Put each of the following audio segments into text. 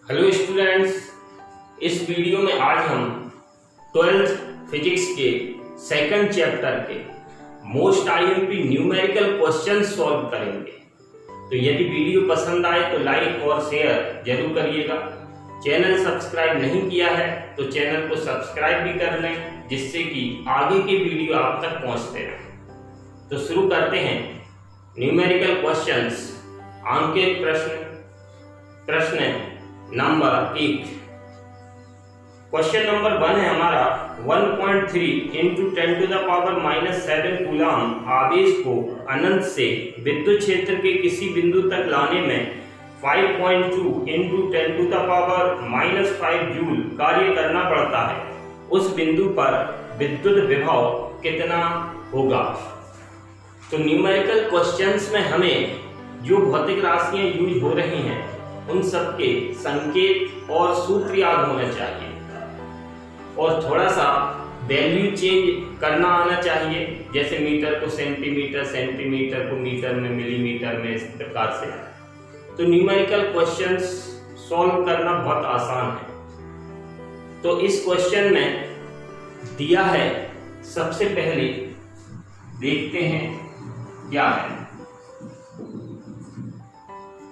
Hello students, इस video में आज हम 12th फिजिक्स के सेकंड चैप्टर के most IMP numerical question solve करेंगे। तो यदि वीडियो पसंद आए तो लाइक और शेयर जरूर करिएगा। चैनल सब्सक्राइब नहीं किया है तो चैनल को सब्सक्राइब भी कर लें, जिससे कि आगे के वीडियो आप तक पहुंचते रहें। तो शुरू करते हैं न्यूमेरिकल क्वेश्चंस। अंकित प्रश्न नंबर 1। क्वेश्चन नंबर 1 है हमारा 1.3 इंटू 10⁻⁻7 कूलम आवेश को अनंत से विद्युत क्षेत्र के किसी बिंदु तक लाने में 5.2 इंटू 10⁻⁻5 जूल कार्य करना पड़ता है। उस बिंदु पर विद्युत विभव कितना होगा? तो न्यूमेरिकल क्वेश्चंस में हमें जो भौतिक राशियां यूज हो रही हैं उन सब के संकेत और सूत्र याद होना चाहिए और थोड़ा सा वैल्यू चेंज करना आना चाहिए, जैसे मीटर को सेंटीमीटर, सेंटीमीटर को मीटर में, मिलीमीटर में, इस प्रकार से। तो न्यूमेरिकल क्वेश्चंस सॉल्व करना बहुत आसान है। तो इस क्वेश्चन में दिया है, सबसे पहले देखते हैं क्या है।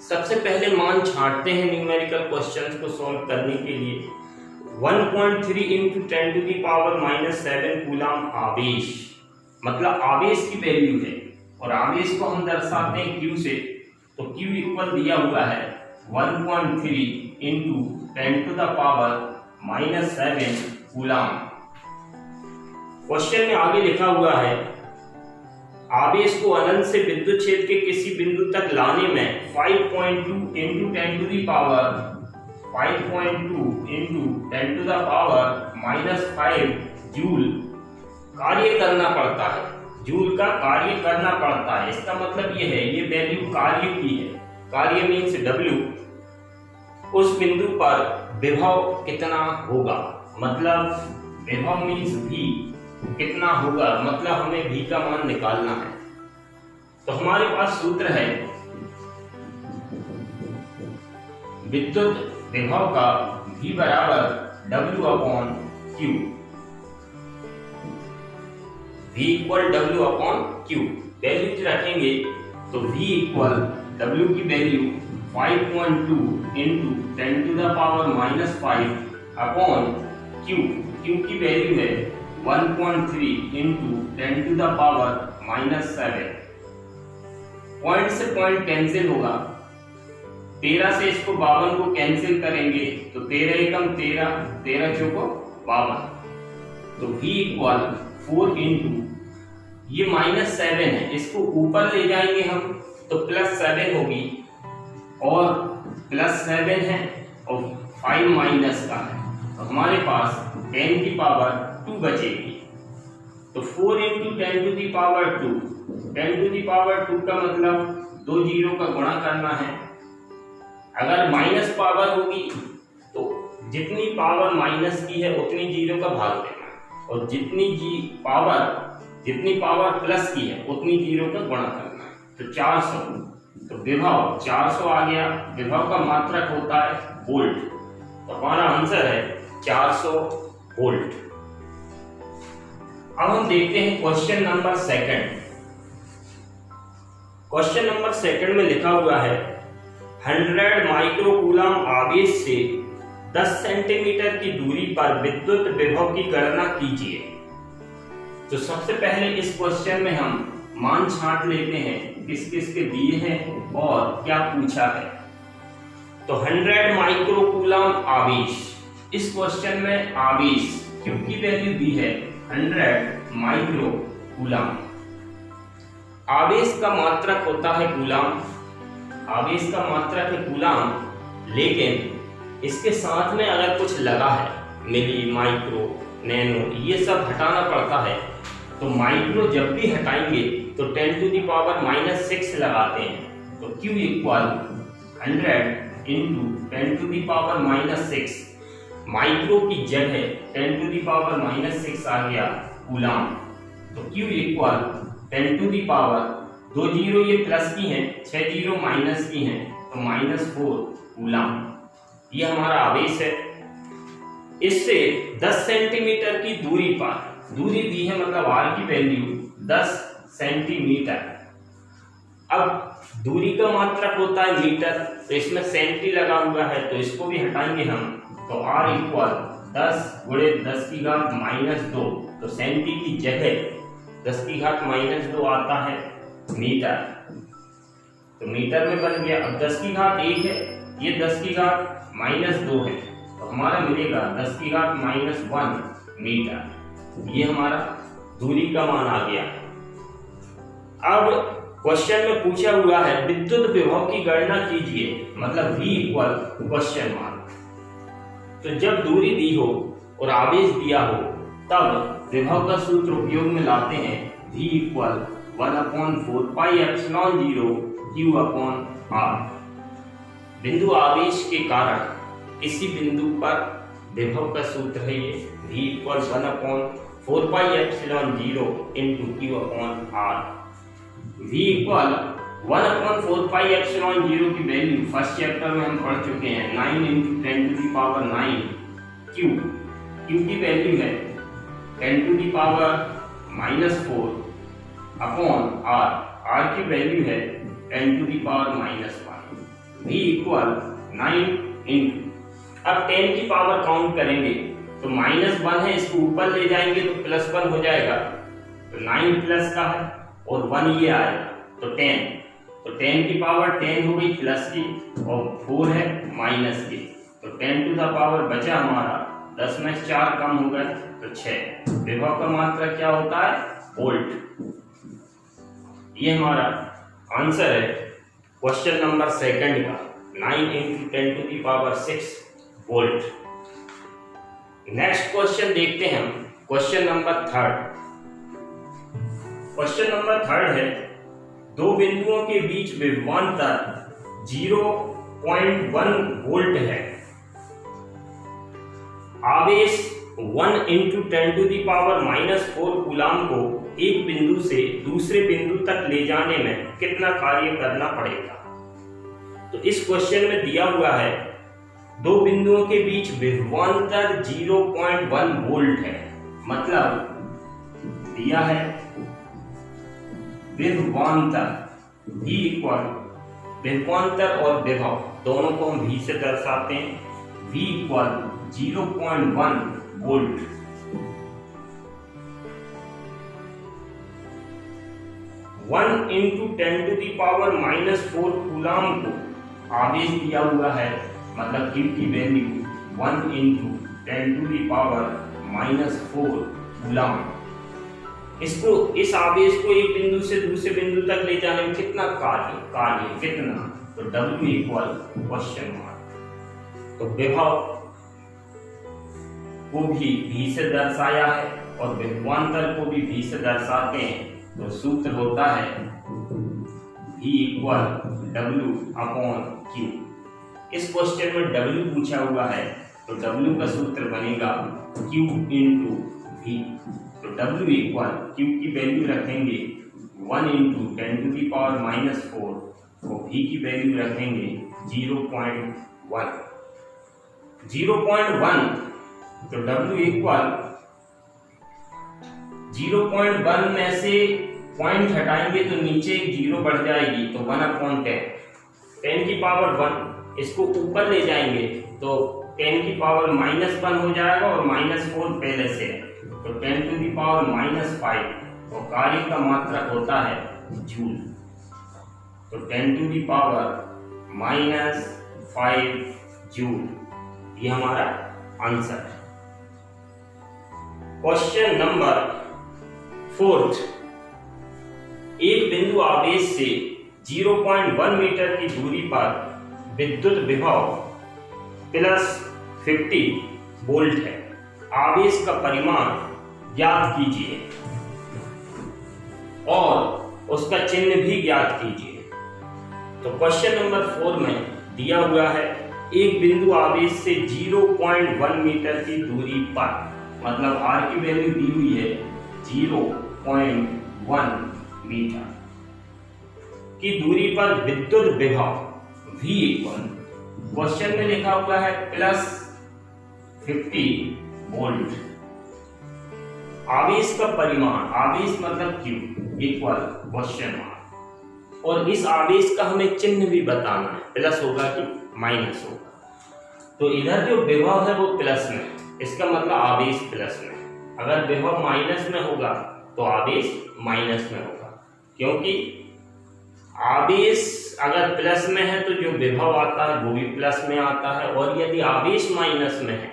सबसे पहले मान छांटते हैं न्यूमेरिकल क्वेश्चंस को सॉल्व करने के लिए। 1.3 इंटू 10⁻⁻7 कूलम आवेश, मतलब आवेश की वैल्यू है और आवेश को हम दर्शाते हैं Q से। तो Q इक्वल दिया हुआ है 1.3 इंटू 10⁻⁻7 कूलम। क्वेश्चन में आगे लिखा हुआ है आवेश को अनंत से विद्युत क्षेत्र के किसी बिंदु तक लाने में 5.2 इंटू 10⁻⁻5 जूल कार्य करना पड़ता है। जूल का कार्य करना पड़ता है, इसका मतलब ये है, ये वैल्यू कार्य की है। कार्य मीन्स W। उस बिंदु पर विभव कितना होगा, मतलब विभव मीन्स V कितना होगा, मतलब हमें V का मान निकालना है। तो हमारे पास सूत्र है विद्युत विभव का V बराबर W/Q। V equal W/Q। Value रखेंगे तो V इक्वल W की value 5.2 into 10⁻⁻5 upon Q। Q की वैल्यू है 1.3 इंटू 10⁻⁻7। पॉइंट से पॉइंट कैंसिल होगा। 13 से इसको 52 को कैंसिल करेंगे तो 13 एकम 13, 13 चौको 52। तो V इक्वल 4 इंटू, ये -7 है, इसको ऊपर ले जाएंगे हम तो +7 होगी और +7 है और 5 माइनस का है, तो हमारे पास 10 की पावर 2 बचेगी। तो 4 इंटू 10⁻², 10⁻² का मतलब 2 जीरो का गुणा करना है। अगर माइनस पावर होगी तो जितनी पावर माइनस की है उतनी जीरो का भाग देना है, और जितनी पावर प्लस की है उतनी जीरो का गुणा करना है। तो 400, तो विभव 400 आ गया। विभव का मात्रक होता है वोल्ट, तो हमारा आंसर है 400 वोल्ट। अब हम देखते हैं क्वेश्चन नंबर 2। क्वेश्चन नंबर 2 में लिखा हुआ है 100 माइक्रो कूलम आवेश से 10 सेंटीमीटर की दूरी पर विद्युत विभव की गणना कीजिए। तो सबसे पहले इस क्वेश्चन में हम मान छांट लेते हैं किस किस के दिए हैं और क्या पूछा है। तो 100 माइक्रो कूलम आवेश, इस क्वेश्चन में आवेश Q की वैल्यू दी है 100 माइक्रो कूलम। आवेश का मात्रक होता है कूलम, आवेश का मात्रक है कूलम, लेकिन इसके साथ में अगर कुछ लगा है, मिली, माइक्रो, नैनो, ये सब हटाना पड़ता है। तो माइक्रो जब भी हटाएंगे तो 10⁻⁻6 लगाते हैं। तो Q इक्वल 100 इंटू 10⁻⁻6, माइक्रो की जगह 10⁻⁻6 आ गया कूलम। तो Q इक्वल 10⁻, 2 जीरो ये प्लस की हैं, 6 जीरो माइनस की हैं, तो -4 कूलम। ये हमारा आवेश है। इससे 10 सेंटीमीटर की दूरी पर, दूरी दी है मतलब r की वैल्यू 10 सेंटीमीटर। अब दूरी का मात्रक होता है मीटर, तो इसमें सेंटी लगा हुआ है तो इसको भी हटाएंगे हम, तो r इक्वल 10 गुणे 10 की घात -2, तो सेंटी की जगह 10 की घात -2 आता है मीटर, तो मीटर में बन गया। अब 10 की घात 1 है, ये 10 की घात -2 है, तो हमारा मिलेगा 10 की घात -1 मीटर। ये हमारा दूरी का मान आ गया। अब क्वेश्चन में पूछा हुआ है विद्युत विभव की गणना कीजिए, मतलब V इक्वल क्वेश्चन मार्क। तो जब दूरी दी हो और आवेश दिया हो तब विभव का सूत्र उपयोग में लाते हैं। V equal 1/4πε0 Q/R। बिंदु आवेश के कारण किसी बिंदु पर विभव का सूत्र है ये V equal 1/4πε0 Q/R। V equal 1/4πε0 की वैल्यू फर्स्ट चैप्टर में हम पढ़ चुके हैं, 9 × 10⁹ Q की वैल्यू है 10⁻⁴ अपॉन R की वैल्यू है 10⁻⁻1। V इक्वल 9 × अब 10 की पावर काउंट करेंगे तो -1 है, इसको ऊपर ले जाएंगे तो +1 हो जाएगा, तो 9 प्लस का है और 1 ये आएगा तो 10, तो 10 की पावर 10 हो गई प्लस की और 4 है माइनस की, तो 10 टू द पावर बचा हमारा 10 में 4 कम हो गए तो 6। विभव का मात्रा क्या होता है? वोल्ट। ये हमारा आंसर है क्वेश्चन नंबर 2 का, 9 × 10⁶ वोल्ट। नेक्स्ट क्वेश्चन देखते हैं हम, क्वेश्चन नंबर 3। क्वेश्चन नंबर 3 है दो बिंदुओं के बीच विभवांतर 0.1 वोल्ट है। आवेश 1 × 10⁻⁴ कूलाम को एक बिंदु से दूसरे बिंदु तक ले जाने में कितना कार्य करना पड़ेगा। तो इस क्वेश्चन में दिया हुआ है दो बिंदुओं के बीच विभवांतर 0.1 वोल्ट है, मतलब दिया है विभवांतर V इक्वल विभवांतर और विभव दोनों को हम V से दर्शाते हैं। V equal 0.1 volt. One × 10⁻⁴ coulomb को आवेश दिया हुआ है, मतलब Q की वैल्यू 1 × 10⁻⁴ कूलाम। इसको, इस आवेश को एक बिंदु से दूसरे बिंदु तक ले जाने में कितना कार्य कितना, तो W इक्वल क्वेश्चन मार्क। तो विभव को भी V से दर्शाया है और विभवांतर को भी V से दर्शाते हैं, तो सूत्र होता है V इक्वल W/Q। इस क्वेश्चन में W पूछा हुआ है तो W का सूत्र बनेगा Q × V। तो W इक्वल Q की वैल्यू रखेंगे 1 × 10⁻⁴ और V की वैल्यू रखेंगे 0.1। तो W इक्वल 0.1 में से पॉइंट हटाएंगे तो नीचे एक 0 बढ़ जाएगी, तो 1/10। 10 की पावर 1, इसको ऊपर ले जाएंगे तो 10 की पावर -1 हो जाएगा और -4 पहले से है, तो 10⁻⁻5 और कार्य का मात्रक होता है जूल, तो 10⁻⁻5 जूल। ये हमारा आंसर है। Question number 4। एक बिंदु आवेश से 0.1 मीटर की दूरी पर विद्युत विभव +50 वोल्ट है। आवेश का परिमाण ज्ञात कीजिए और उसका चिन्ह भी ज्ञात कीजिए। तो क्वेश्चन नंबर 4 में दिया हुआ है एक बिंदु आवेश से 0.1 मीटर की दूरी पर, मतलब r की वैल्यू दी हुई है 0.1 मीटर की दूरी पर विद्युत विभव V इक्वल क्वेश्चन में लिखा हुआ है +50 वोल्ट। आवेश का परिमाण, आवेश मतलब Q इक्वल क्वेश्चन मार्क, और इस आवेश का हमें चिन्ह भी बताना है, प्लस होगा कि माइनस होगा। तो इधर जो विभव है वो प्लस में, इसका मतलब आवेश प्लस में। अगर विभव माइनस में होगा तो आवेश माइनस में होगा, क्योंकि आवेश अगर प्लस में है तो जो विभव आता है वो भी प्लस में आता है, और यदि आवेश माइनस में है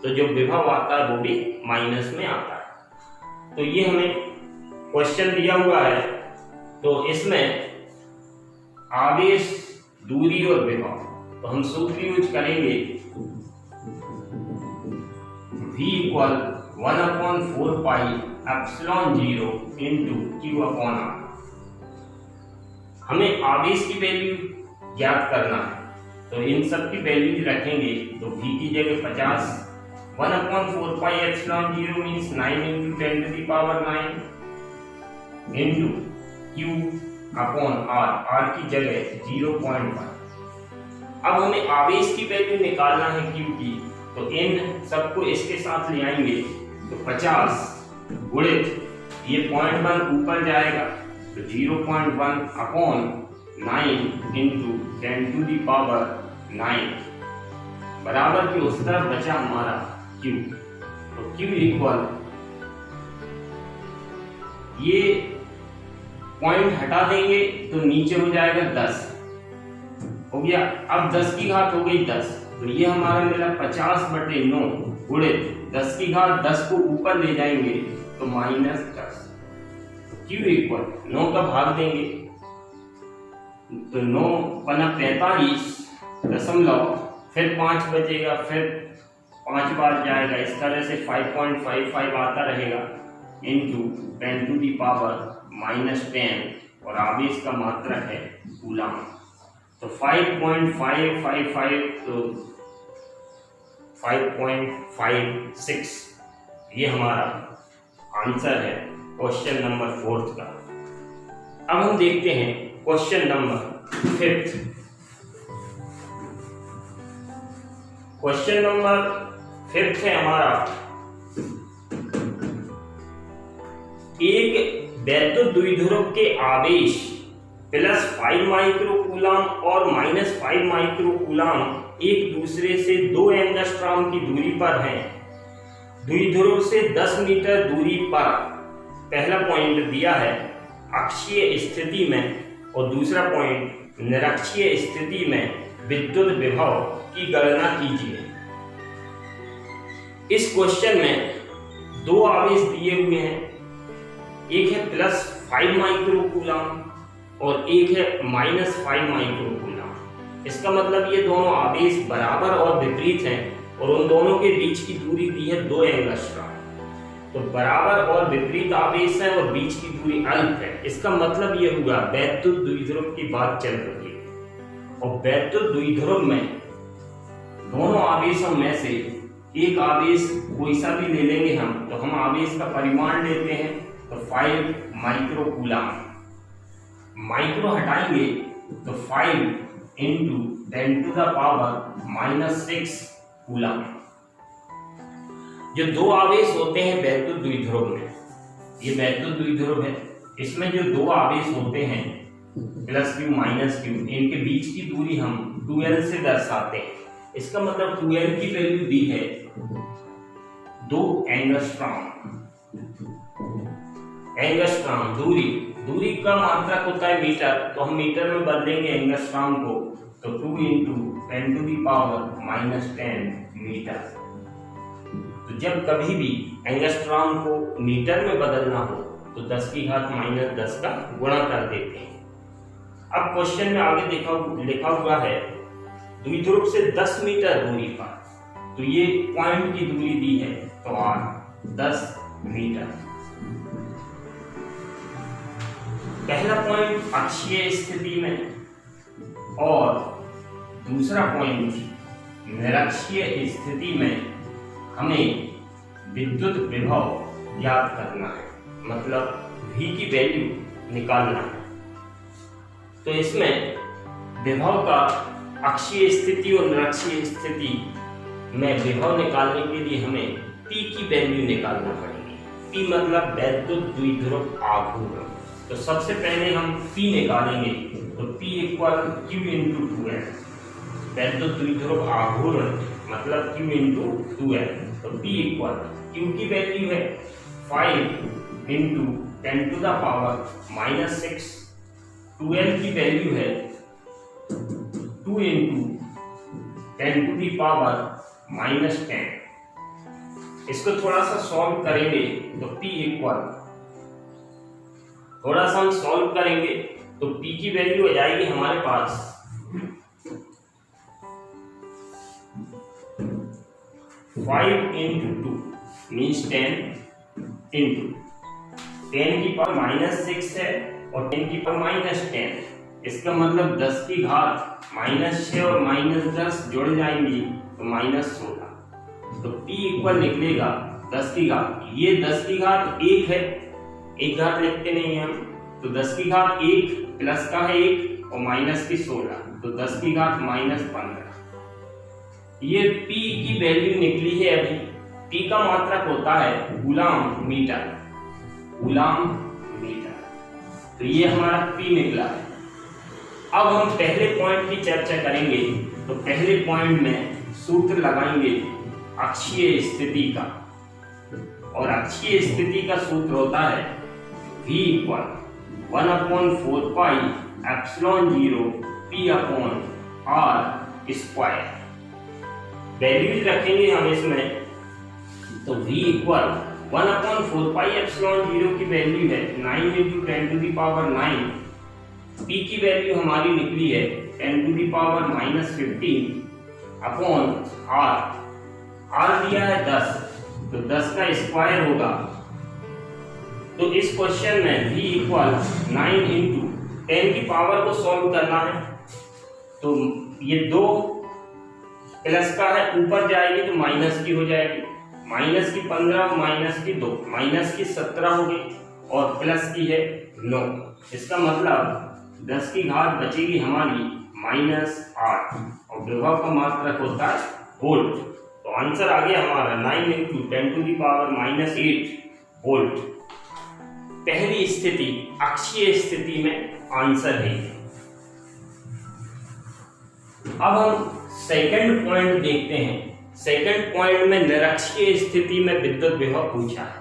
तो जो विभव आता है वो भी माइनस में आता है। तो ये हमें क्वेश्चन दिया हुआ है, तो इसमें आवेश, दूरी और विभव, तो हम सूत्र यूज करेंगे V equal 1/4 pi epsilon 0 into Q upon R। हमें आवेश की वैल्यू ज्ञात करना है, तो इन सब की वैल्यू रखेंगे। तो V की जगह 50, 1/4 pi epsilon 0 means 9 into 10 to the power 9 into Q upon R, R की जगह 0.1। अब हमें आवेश की वैल्यू निकालना है Q की, तो इन सबको इसके साथ ले आएंगे, तो 50 गुणित ये 0.1 ऊपर जाएगा, तो 0.1 upon 9 into 10 to the power 9 बराबर की उस तरफ बचा हमारा Q। तो Q इक्वल, ये पॉइंट हटा देंगे तो नीचे हो जाएगा 10, हो गया। अब 10 की घात हो गई 10, तो ये हमारा मिला 50/9 गुणित 10 की घात 10 को ऊपर ले जाएंगे तो -10। Q इक्वल 9 का भाग देंगे तो 9 पना 45 फिर 5 बचेगा, फिर 5 बार जाएगा, इस तरह से 5.55 आता रहेगा इंटू 10 टू दी पावर -10, और आवेश का मात्रक है कूलम। तो 5.555 तो 5.56 ये हमारा आंसर है क्वेश्चन नंबर 4 का। अब हम देखते हैं क्वेश्चन नंबर 5। क्वेश्चन नंबर 5 है हमारा, एक वैद्युत द्विध्रुव के आवेश +5 माइक्रोकूलम और -5 माइक्रोकूलम एक दूसरे से 2 एंगस्ट्रॉम की दूरी पर हैं। द्विध्रुव से 10 मीटर दूरी पर पहला पॉइंट दिया है अक्षीय स्थिति में, और दूसरा पॉइंट निरक्षीय स्थिति में विद्युत विभव की गणना कीजिए। इस क्वेश्चन में 2 आवेश दिए हुए हैं, एक है +5 माइक्रोकूलम और एक है -5 माइक्रोकूलम। इसका मतलब ये दोनों आवेश बराबर और विपरीत हैं, और उन दोनों के बीच की दूरी दी है 2 एंगस्ट्रॉम। तो बराबर और विपरीत आवेश है और बीच की दूरी अल्प है। इसका मतलब ये हुआ वैद्युत द्विध्रुव की बात चल रही है, और वैद्युत द्विध्रुव में दोनों आवेशों में से एक आवेश कोई सा भी ले लेंगे हम, तो हम आवेश का परिमाण लेते हैं, तो 5 माइक्रोकूलम। माइक्रो हटाएंगे तो 5 into 10 to the power -6 coulomb. जो 2 आवेश होते हैं वैद्युत द्विध्रुव में, ये वैद्युत द्विध्रुव है, इसमें जो 2 आवेश होते हैं +Q -Q, इनके बीच की दूरी हम 2L से दर्शाते हैं। इसका मतलब 2L की वैल्यू दी है 2 एंगस्ट्रॉम। एंगस्ट्रॉम दूरी का मात्रक होता है मीटर, तो हम मीटर में बदलेंगे एंगस्ट्रॉम को, तो 2 into 10 to the power -10 metre. तो जब कभी भी एंगस्ट्रॉम को मीटर में बदलना हो तो 10 की घात -10 का गुणा कर देते हैं। अब क्वेश्चन में आगे लिखा हुआ है द्विध्रुव से 10 मीटर दूरी पर, तो ये पॉइंट की दूरी दी है, तो R 10 मीटर। पहला पॉइंट अक्षीय स्थिति में और दूसरा पॉइंट निरक्षीय स्थिति में हमें विद्युत विभव ज्ञात करना है, मतलब V की वैल्यू निकालना है। तो इसमें विभव का अक्षीय स्थिति और निरक्षीय स्थिति में विभव निकालने के लिए हमें P की वैल्यू निकालना पड़ेगी। P मतलब वैद्युत द्विध्रुव आघूर्ण। तो सबसे पहले हम P निकालेंगे, तो P equal Q into 2N। वैद्युत द्विध्रुव आघूर्ण मतलब Q इंटू 2N। तो P इक्वल Q की वैल्यू है 5 into 10 to the power -6। 2N की वैल्यू है 2 इंटू 10 टू दी पावर -10। इसको थोड़ा सा सॉल्व करेंगे तो P इक्वल, थोड़ा सा हम सॉल्व करेंगे तो P की वैल्यू आ जाएगी हमारे पास 5 इंटू 2 मीन्स 10 इंटू 10 की पावर -6 है और 10 की पावर -10। इसका मतलब 10 की घात -6 और -10 जुड़ जाएंगी तो -16। तो P इक्वल निकलेगा 10 की घात, ये 10 की घात 1 है, एक घात लिखते नहीं हम, तो 10 की घात 1 प्लस का है 1 और माइनस की 16, तो 10 की घात -15। ये P की वैल्यू निकली है अभी। P का मात्रक होता है कूलम मीटर, कूलम मीटर। तो ये हमारा P निकला है। अब हम पहले पॉइंट की चर्चा करेंगे। तो पहले पॉइंट में सूत्र लगाएंगे अक्षीय स्थिति का, और अक्षीय स्थिति का सूत्र होता है V equal 1/4 pi epsilon 0 P upon R square. Values रखेंगे हम इसमें, तो V इक्वल 1/4 पाई एप्सिलॉन 0 की वैल्यू है 9 into 10 to the power 9। P की वैल्यू हमारी निकली है 10 to the power -15 upon R। R दिया है 10, तो 10 का स्क्वायर होगा। तो इस क्वेश्चन में V इक्वल 9 इंटू 10 की पावर को सॉल्व करना है। तो ये 2 प्लस का है, ऊपर जाएगी तो माइनस की हो जाएगी, माइनस की 15 और माइनस की 2, माइनस की 17 होगी और प्लस की है 9। इसका मतलब 10 की घात बचेगी हमारी -8 और विभव का मात्रक होता है वोल्ट। तो आंसर आ गया हमारा 9 into 10 to the power -8 volt. पहली स्थिति अक्षीय स्थिति में आंसर है। अब हम सेकंड पॉइंट देखते हैं। सेकंड पॉइंट में निरक्षीय स्थिति में विद्युत विभव पूछा है।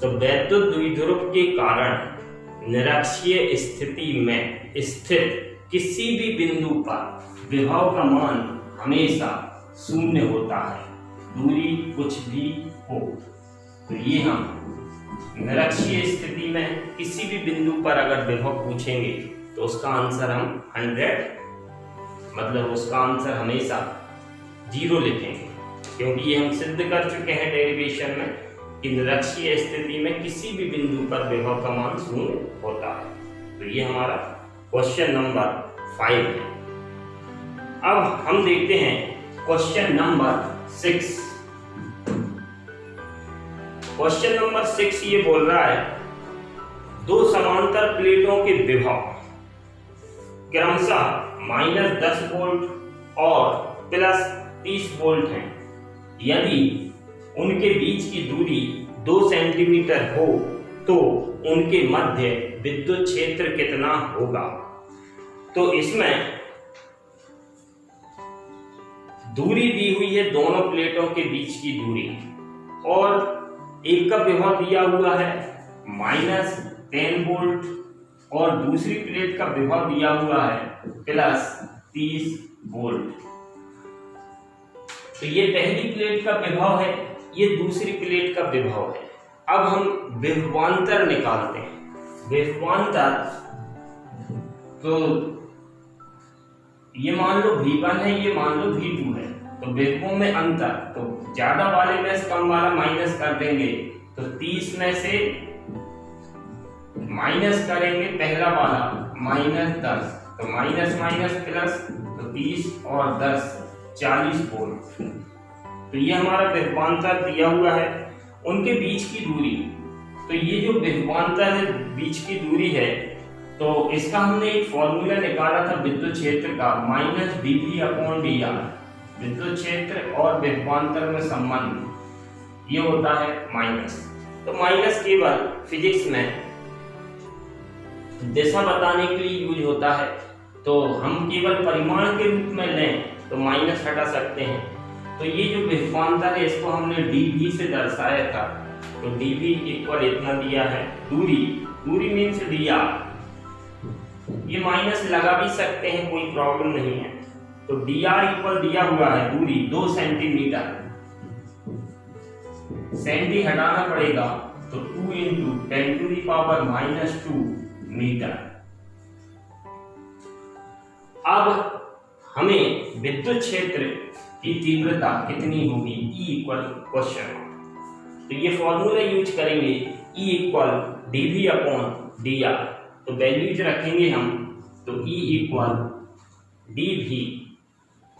तो वैद्युत द्विध्रुव के कारण निरक्षीय स्थिति में स्थित किसी भी बिंदु पर विभव का मान हमेशा शून्य होता है, दूरी कुछ भी हो। तो ये हम निरक्षीय स्थिति में किसी भी बिंदु पर अगर विभव पूछेंगे तो उसका आंसर हम 100, मतलब उसका आंसर हमेशा 0 लिखेंगे, क्योंकि ये हम सिद्ध कर चुके हैं डेरिवेशन में कि निरक्षीय स्थिति में किसी भी बिंदु पर विभव का मान शून्य होता है। तो ये हमारा क्वेश्चन नंबर 5 है। अब हम देखते हैं क्वेश्चन नंबर 6। क्वेश्चन नंबर 6 ये बोल रहा है 2 समांतर प्लेटों के विभव क्रमशः -10 वोल्ट और +30 वोल्ट हैं। यदि उनके बीच की दूरी 2 सेंटीमीटर हो तो उनके मध्य विद्युत क्षेत्र कितना होगा। तो इसमें दूरी दी हुई है दोनों प्लेटों के बीच की दूरी, और एक का विभव दिया हुआ है -10 वोल्ट और दूसरी प्लेट का विभव दिया हुआ है +30 वोल्ट। तो ये पहली प्लेट का विभव है, ये दूसरी प्लेट का विभव है। अब हम विभवांतर निकालते हैं। विभवांतर, तो ये मान लो V1 है, ये मान लो V2 है, तो विभवों में अंतर, तो ज्यादा वाले में कम वाला माइनस कर देंगे, तो 30 में से माइनस करेंगे पहला वाला -10, तो माइनस माइनस प्लस, तो 30 और 10 40 वोल्ट। तो ये हमारा विभवांतर दिया हुआ है। उनके बीच की दूरी, तो ये जो विभवांतर है बीच की दूरी है, तो इसका हमने एक फॉर्मूला निकाला था विद्युत क्षेत्र का माइनस dV/dr। विद्युत क्षेत्र और विभवांतर में संबंध ये होता है माइनस। तो माइनस केवल फिजिक्स में दिशा बताने के लिए यूज होता है, तो हम केवल परिमाण के रूप में लें तो माइनस हटा सकते हैं। तो ये जो विभवांतर है इसको हमने dV से दर्शाया था, तो dV इक्वल इतना दिया है, दूरी मीन्स dr। ये माइनस लगा भी सकते हैं, कोई प्रॉब्लम नहीं है। तो dr इक्वल दिया हुआ है दूरी 2 सेंटीमीटर, सेंटी हटाना पड़ेगा तो 2 × 10⁻⁻² मीटर। अब हमें विद्युत क्षेत्र की तीव्रता कितनी होगी, E इक्वल क्वेश्चन। तो ये फॉर्मूला यूज करेंगे E इक्वल dV/dr। तो वैल्यूज रखेंगे हम, तो E इक्वल dV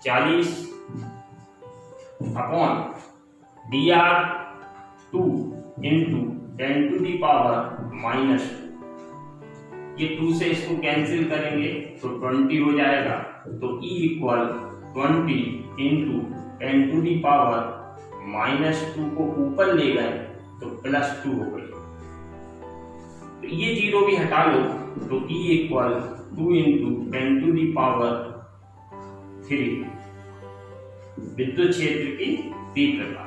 40/dr 2 × 10⁻²। ये 2 से इसको कैंसिल करेंगे तो 20 हो जाएगा। तो E इक्वल 20 × 10⁻² को ऊपर ले गए तो +2 हो गई। तो ये 0 भी हटा लो तो E इक्वल 2 × 10⁻³ विद्युत क्षेत्र की तीव्रता।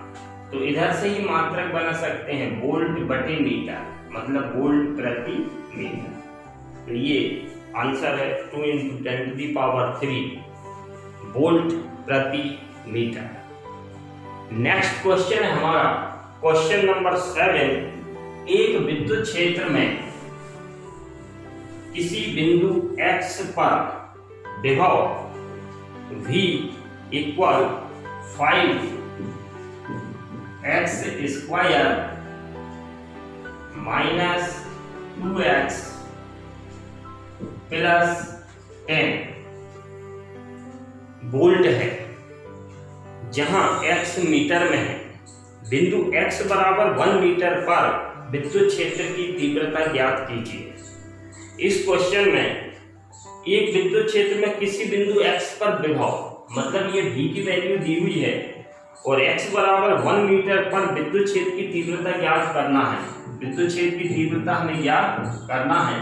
तो इधर से ही मात्रक बना सकते हैं वोल्ट/मीटर, मतलब वोल्ट प्रति मीटर। तो ये आंसर है 2 × 10⁻³ वोल्ट प्रति मीटर। नेक्स्ट क्वेश्चन है हमारा क्वेश्चन नंबर 7। एक विद्युत क्षेत्र में किसी बिंदु x पर विभव V equal 5x² - 2x + 10 volt है, जहां x मीटर में है। बिंदु x बराबर 1 मीटर पर विद्युत क्षेत्र की तीव्रता ज्ञात कीजिए। इस क्वेश्चन में एक विद्युत क्षेत्र में किसी बिंदु x पर विभव, मतलब ये V की वैल्यू दी हुई है और x बराबर 1 मीटर पर विद्युत क्षेत्र की तीव्रता ज्ञात करना है। विद्युत क्षेत्र की तीव्रता हमें ज्ञात करना है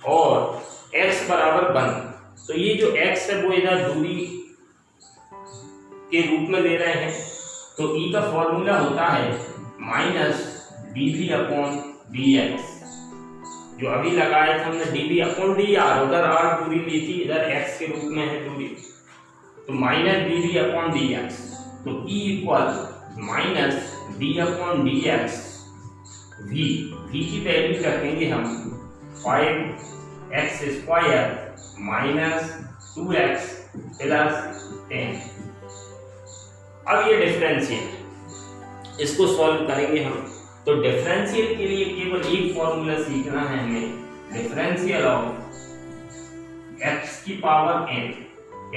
और x बराबर 1। तो ये जो x है वो इधर दूरी के रूप में ले रहे हैं, तो E का फॉर्मूला होता है -dV/dx। जो अभी लगाया था हमने dV/dr, उधर r दूरी ली थी, इधर x के रूप में है दूरी, तो -dV/dx। तो E इक्वल -d/dx V की वैल्यू रखेंगे हम 5x² - 2x + 10। अब ये डिफरेंशियल, इसको सॉल्व करेंगे हम। तो डिफरेंशियल के लिए केवल एक फॉर्मूला सीखना है हमें, डिफरेंशियल ऑफ x की पावर n।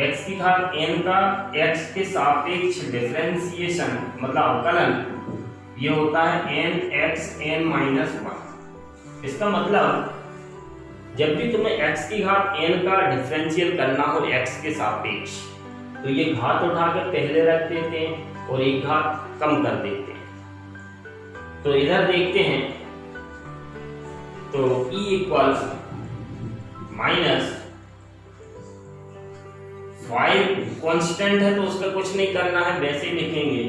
x की घात n का x के सापेक्ष डिफरेंशिएशन मतलब अवकलन, ये होता है nxn - 1। इसका मतलब जब भी तुम्हें x की घात n का डिफरेंशियल करना हो x के सापेक्ष, तो ये घात उठाकर पहले रख देते हैं और एक घात कम कर देते हैं। तो इधर देखते हैं, तो E इक्वल -5 कांस्टेंट है तो उसका कुछ नहीं करना है, वैसे ही लिखेंगे।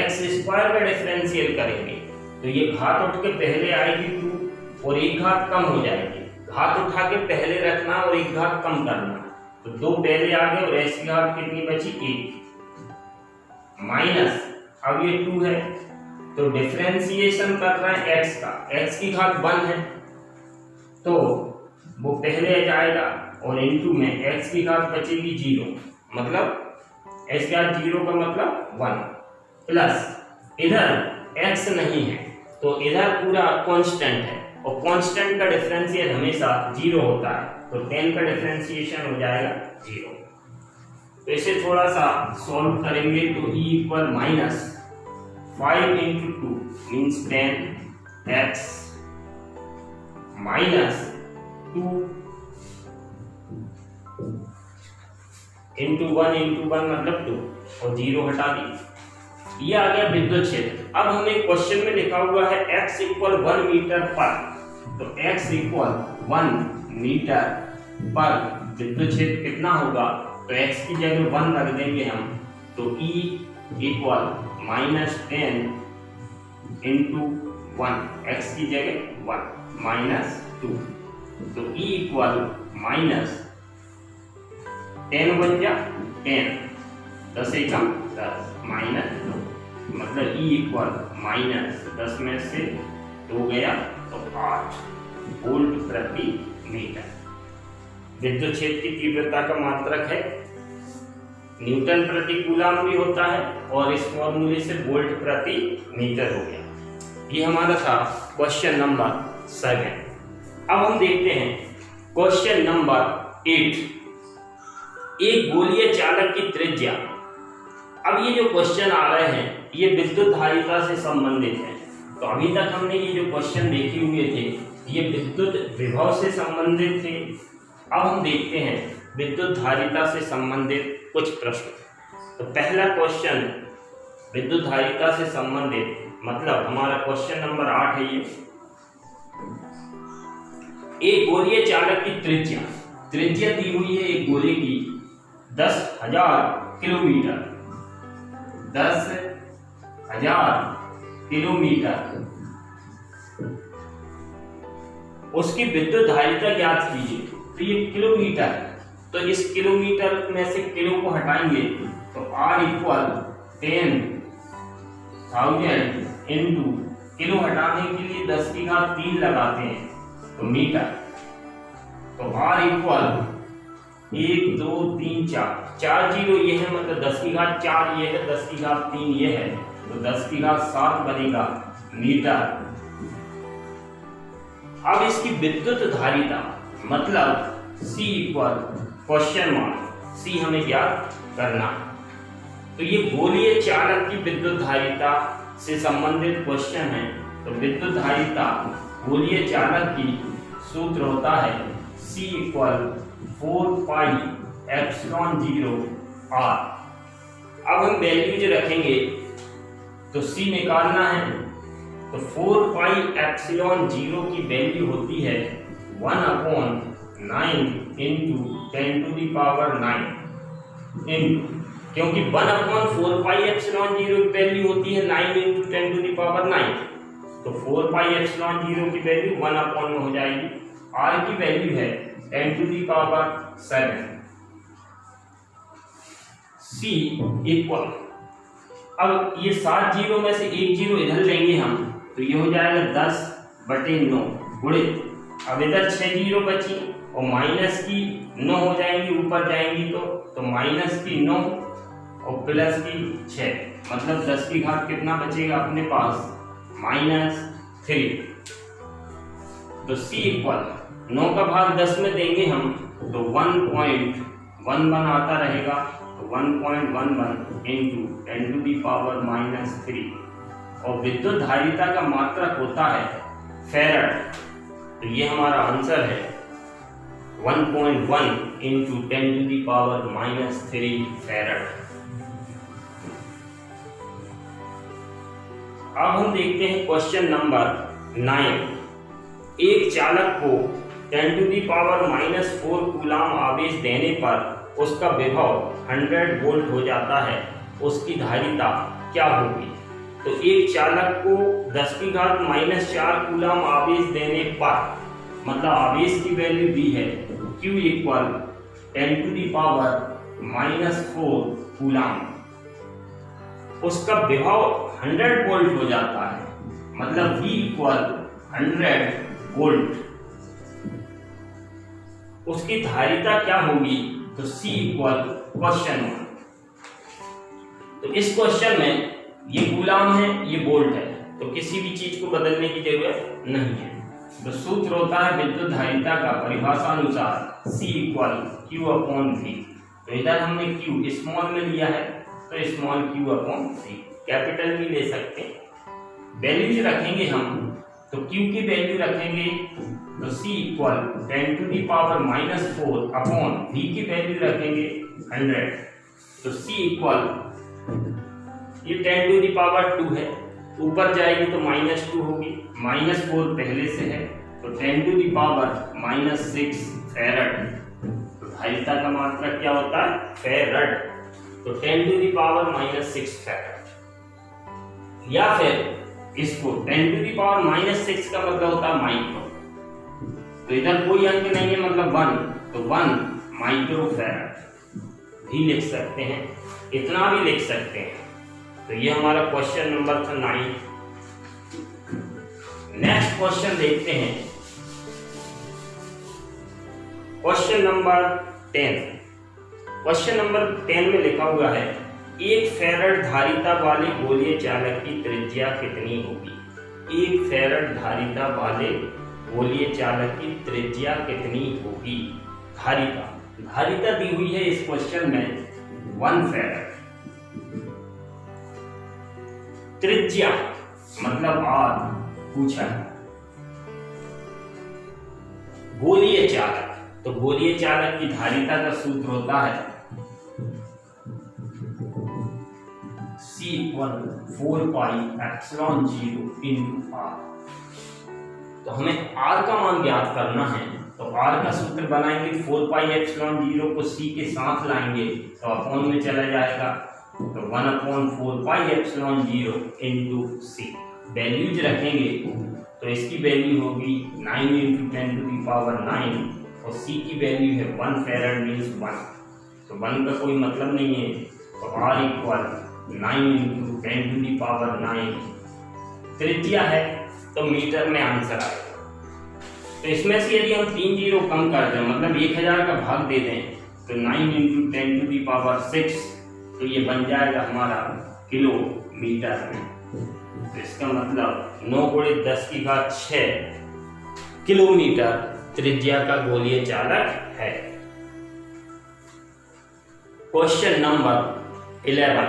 x² का डिफरेंशियल करेंगे तो ये घात उठ के पहले आएगी 2 और एक घात कम हो जाएगी। घात उठा के पहले रखना और एक घात कम करना, तो 2 पहले आ गए और x की घात कितनी बची 1 माइनस, अब ये 2 है तो डिफरेंशिएशन कर रहे हैं x का, x की घात 1 है तो वो पहले जाएगा और इनटू में x की घात बचेगी 0, मतलब x की घात 0 का मतलब 1 प्लस इधर x नहीं है तो इधर पूरा कांस्टेंट है और कांस्टेंट का डिफरेंशियल हमेशा 0 होता है, तो 10 का डिफरेंशिएशन हो जाएगा 0। तो इसे थोड़ा सा सॉल्व करेंगे तो E equal -5 × 2 means 10x minus 2 into 1 मतलब 2 और 0 हटा दी। ये आ गया विद्युत क्षेत्र। अब हमें क्वेश्चन में लिखा हुआ है x इक्वल 1 मीटर पर, तो x इक्वल 1 मीटर पर विद्युत क्षेत्र कितना होगा, तो x की जगह 1 रख देंगे हम, तो E इक्वल -10 इंटू 1, x की जगह 1 -2, तो E इक्वल -10 बन जा 10, 10 एकम 10 -2, मतलब E इक्वल -10 में से 2 गया तो 8 वोल्ट प्रति मीटर। विद्युत क्षेत्र की तीव्रता का मात्रक है न्यूटन प्रति कूलम भी होता है और इस फॉर्मूले से वोल्ट प्रति मीटर हो गया। ये हमारा था क्वेश्चन नंबर 7। अब हम देखते हैं क्वेश्चन नंबर 8। एक गोलीय चालक की त्रिज्या। अब ये जो क्वेश्चन आ रहे हैं ये विद्युत धारिता से संबंधित है। तो अभी तक हमने ये जो क्वेश्चन देखे हुए थे ये विद्युत विभव से संबंधित थे। अब हम देखते हैं विद्युत धारिता से संबंधित कुछ प्रश्न। तो पहला क्वेश्चन विद्युत धारिता से संबंधित, मतलब हमारा क्वेश्चन नंबर 8 है ये। एक गोलीय चालक की त्रिज्या दी हुई है एक गोले की 10,000 किलोमीटर, 10,000 किलोमीटर। उसकी विद्युत धारिता ज्ञात कीजिए। तो ये किलोमीटर, तो इस किलोमीटर में से किलो को हटाएंगे तो R इक्वल 10,000 इंटू किलो हटाने के लिए 10 की घात 3 लगाते हैं तो मीटर, तो R इक्वल 1 2 3 4 जीरो ये है, मतलब 10 की घात 4 ये है, 10 की घात 3 ये है, तो 10 की घात 7 बनेगा मीटर। अब इसकी विद्युत धारिता मतलब C equal question mark C हमें ज्ञात करना। तो ये गोलीय चालक की विद्युत धारिता से संबंधित क्वेश्चन है। तो विद्युत धारिता गोलीय चालक की सूत्र होता है C इक्वल 4 पाई एप्सिलॉन 0 R। अब हम वैल्यूज रखेंगे तो C निकालना है, तो 4 पाई एप्सिलॉन 0 की वैल्यू होती है 1/9 into 10 to the power 9 into, क्योंकि 1/4 पाई एप्सिलॉन 0 की वैल्यू होती है 9 इंटू 10 टू दी पावर 9, तो 4 पाई एप्सिलॉन 0 की वैल्यू 1/, में हो जाएगी। R की वैल्यू है 10 to the power 7। C equal, अब ये 7 जीरो में से एक जीरो इधर लेंगे हम, तो ये हो जाएगा 10/9 गुणे, अब इधर 6 जीरो बची और माइनस की 9 हो जाएंगी, ऊपर जाएंगी तो माइनस की 9 और प्लस की 6, मतलब 10 की घात कितना बचेगा अपने पास -3। तो C इक्वल 9 का भाग 10 में देंगे हम तो 1.11 आता रहेगा, तो 1.11 इंटू 10 टू दी पावर -3, और विद्युत धारिता का मात्रक होता है फैराड। तो ये हमारा आंसर है 1.1 into 10 to the power -3 farad. अब हम देखते हैं क्वेश्चन नंबर 9। एक चालक को 10 टू दी पावर -4 कूलम आवेश देने पर उसका विभव 100 वोल्ट हो जाता है, उसकी धारिता क्या होगी। तो एक चालक को 10 की घात -4 कूलम आवेश देने पर, मतलब आवेश की वैल्यू दी है Q equal 10 to the power -4 coulomb, उसका विभव 100 वोल्ट हो जाता है, मतलब V इक्वल 100 वोल्ट। उसकी धारिता क्या होगी, तो C इक्वल क्वेश्चन मार्क। तो इस क्वेश्चन में ये कूलम है ये वोल्ट है, तो किसी भी चीज को बदलने की जरूरत नहीं है। तो सूत्र होता है विद्युत धारिता का परिभाषा अनुसार C इक्वल Q/V। तो इधर हमने Q स्मॉल में लिया है तो स्मॉल Q/V, कैपिटल भी ले सकते हैं। वैल्यूज रखेंगे हम, तो Q की वैल्यू रखेंगे तो c equal 10 to the power -4 upon v की वैल्यू रखेंगे 100, तो c इक्वल ये 10 टू द पावर 2 है, ऊपर जाएगी तो -2 होगी, -4 पहले से है, तो 10 टू द पावर -6 फैरड। तो धारिता का मात्रा क्या होता है? फैरड। तो 10 टू द पावर -6 फैरड। या फिर इसको 10 टू द पावर -6 का मतलब होता है माइक्रो, तो इधर कोई अंक नहीं है मतलब 1, तो 1 माइक्रो फैरड भी लिख सकते हैं, इतना भी लिख सकते हैं। तो ये हमारा क्वेश्चन नंबर था 9। नेक्स्ट क्वेश्चन देखते हैं, क्वेश्चन नंबर 10। क्वेश्चन नंबर 10 में लिखा हुआ है 1 फैरड धारिता वाले गोलीय चालक की त्रिज्या कितनी होगी? 1 फैरड धारिता वाले गोलीय चालक की त्रिज्या कितनी होगी? धारिता दी हुई है इस क्वेश्चन में 1 फैरड। त्रिज्या मतलब आर पूछा है। गोलीय चालक, तो गोलीय चालक की धारिता का सूत्र होता है C = 4πε0 × r। तो हमें r का मान ज्ञात करना है, तो r का सूत्र बनाएंगे 4πε0 को c के साथ लाएंगे तो अपॉन में चला जाएगा, तो 1/4πε0 × c। वैल्यूज रखेंगे तो इसकी वैल्यू होगी 9 × 10 टू द पावर 9 और c की वैल्यू है 1 फैरड मीन्स 1, तो 1 का कोई मतलब नहीं है, तो r equal 9 × 10 to the power 9। त्रिज्या है तो मीटर में आंसर आएगा। तो इसमें से यदि हम 3 जीरो कम कर दें मतलब 1000 का भाग दे दें तो 9 × 10 टू द पावर 6, तो ये बन जाएगा हमारा किलोमीटर में। तो इसका मतलब 9 × 10⁶ किलोमीटर त्रिज्या का गोलीय चालक है। Question number 11।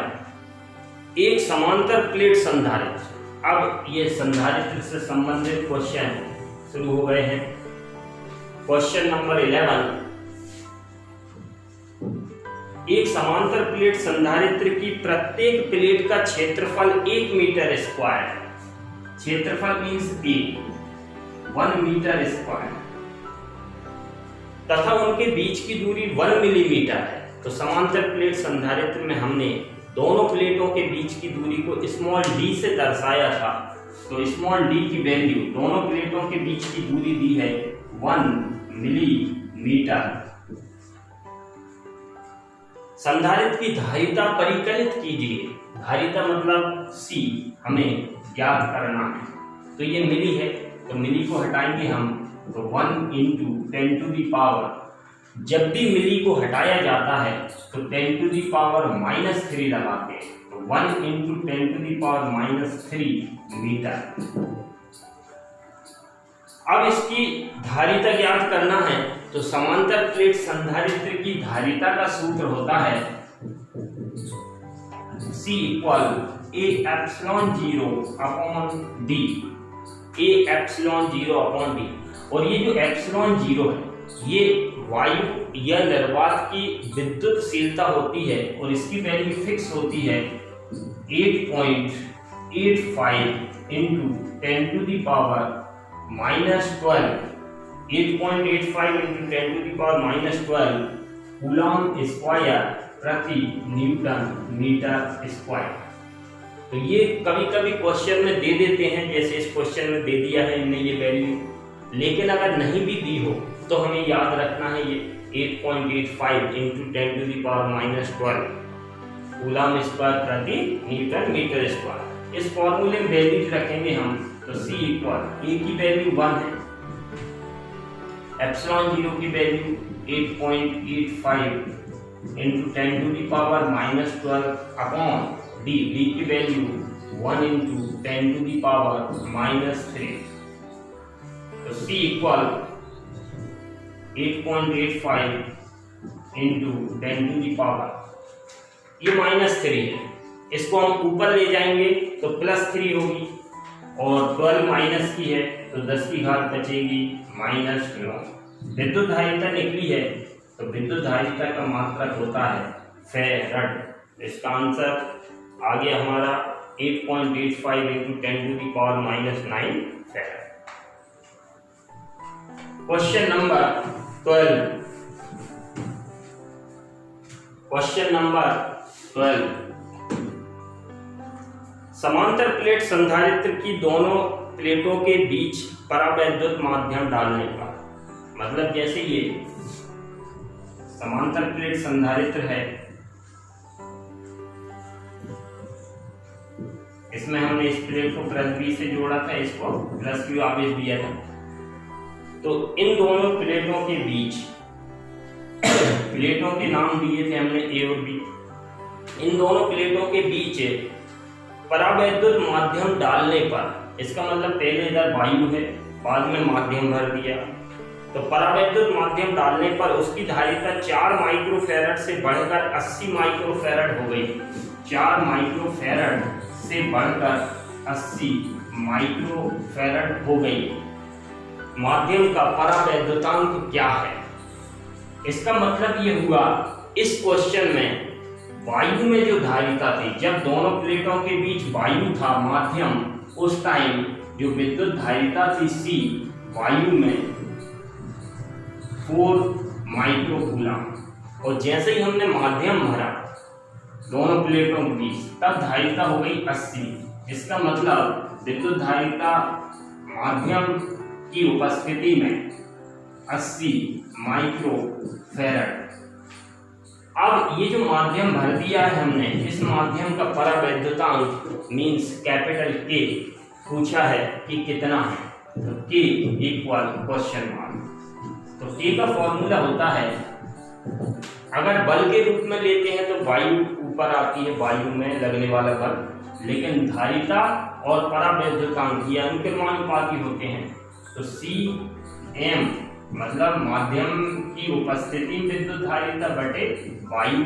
एक समांतर प्लेट संधारित्र। अब ये संधारित्र से संबंधित क्वेश्चन शुरू हो गए हैं। Question number 11। एक समांतर प्लेट संधारित्र की प्रत्येक प्लेट का क्षेत्रफल 1 मीटर स्क्वायर, क्षेत्रफल मीन्स 1 मीटर स्क्वायर, तथा उनके बीच की दूरी 1 मिलीमीटर है। तो समांतर प्लेट संधारित्र में हमने दोनों प्लेटों के बीच की दूरी को स्मॉल d से दर्शाया था, तो स्मॉल d की वैल्यू दोनों प्लेटों के बीच की दूरी दी है 1 मिलीमीटर। संधारित्र की धारिता परिकलित कीजिए। धारिता मतलब C हमें ज्ञात करना है, तो ये मिली है तो मिली को हटाएंगे हम, तो 1 × 10 टू दी पावर, जब भी मिली को हटाया जाता है तो 10 टू दी पावर -3 लगाते हैं, तो 1 × 10 टू दी पावर -3 मीटर। अब इसकी धारिता ज्ञात करना है, तो समांतर प्लेट संधारित्र की धारिता का सूत्र होता है C = A∈0/d, A∈0/d। और ये जो ε0 है ये वायु या निर्वात की विद्युतशीलता होती है और इसकी वैल्यू फिक्स होती है 8.85 × 10 to the power -12, 8.85 × 10 to the power -12 coulomb square प्रति न्यूटन मीटर स्क्वायर। तो ये कभी कभी क्वेश्चन में दे देते हैं, जैसे इस क्वेश्चन में दे दिया है इनने ये वैल्यू, लेकिन अगर नहीं भी दी हो तो हमें याद रखना है ये 8.85 × 10 to the power -12 coulomb square प्रति न्यूटन मीटर स्क्वायर। इस फॉर्मूले में वैल्यूज रखेंगे हम, तो C = A की वैल्यू 1 है, ε0 की value 8.85 × 10 to the power -12 upon d, d की वैल्यू 1 × 10 टू दी पावर -3, तो C = 8.85 × 10 टू दी पावर, ये -3 है, इसको हम ऊपर ले जाएंगे तो +3 होगी, और 12 माइनस की है तो 10 की घात बचेगी -9। विद्युत धारिता निकली है तो विद्युत धारिता का मात्रक होता है फैराड। इसका आंसर आ गया हमारा 8.85 × 10⁻⁻9 farad. Question number 12। Question number 12, समांतर प्लेट संधारित्र की दोनों प्लेटों के बीच परावैद्युत माध्यम डालने पर, मतलब जैसे ये समांतर प्लेट संधारित्र है, इसमें हमने इस प्लेट को +B से जोड़ा था, इसको +Q आवेश दिया था। तो इन दोनों प्लेटों के बीच, प्लेटों के नाम दिए थे हमने A और B, इन दोनों प्लेटों के बीच परावैद्युत माध्यम डालने पर, इसका मतलब पहले इधर वायु है, बाद में माध्यम भर दिया, तो परावैद्युत माध्यम डालने पर उसकी धारिता 4 माइक्रोफैरड से बढ़कर 80 माइक्रोफैरड हो गई। 4 माइक्रोफैरड से बढ़कर 80 माइक्रोफैरड हो गई। माध्यम का परावैद्युतांक क्या है? इसका मतलब ये हुआ, इस क्वेश्चन में वायु में जो धारिता थी, जब दोनों प्लेटों के बीच वायु था माध्यम, उस टाइम जो विद्युत धारिता थी C वायु में 4 माइक्रोकूलम, और जैसे ही हमने माध्यम भरा दोनों प्लेटों के बीच, तब धारिता हो गई 80। इसका मतलब विद्युत धारिता माध्यम की उपस्थिति में 80 माइक्रोफैरड। अब ये जो माध्यम भर दिया है हमने, इस माध्यम का परावैद्युतांक मीन्स कैपिटल K पूछा है कि कितना है, तो K इक्वल क्वेश्चन मार्क। तो K का फॉर्मूला होता है, अगर बल के रूप में लेते हैं तो वायु ऊपर आती है, वायु में लगने वाला बल, लेकिन धारिता और परावैद्युतांक ये अनुक्रमानुपाती होते हैं। तो CM मतलब माध्यम की उपस्थिति में विद्युत धारिता बटे वायु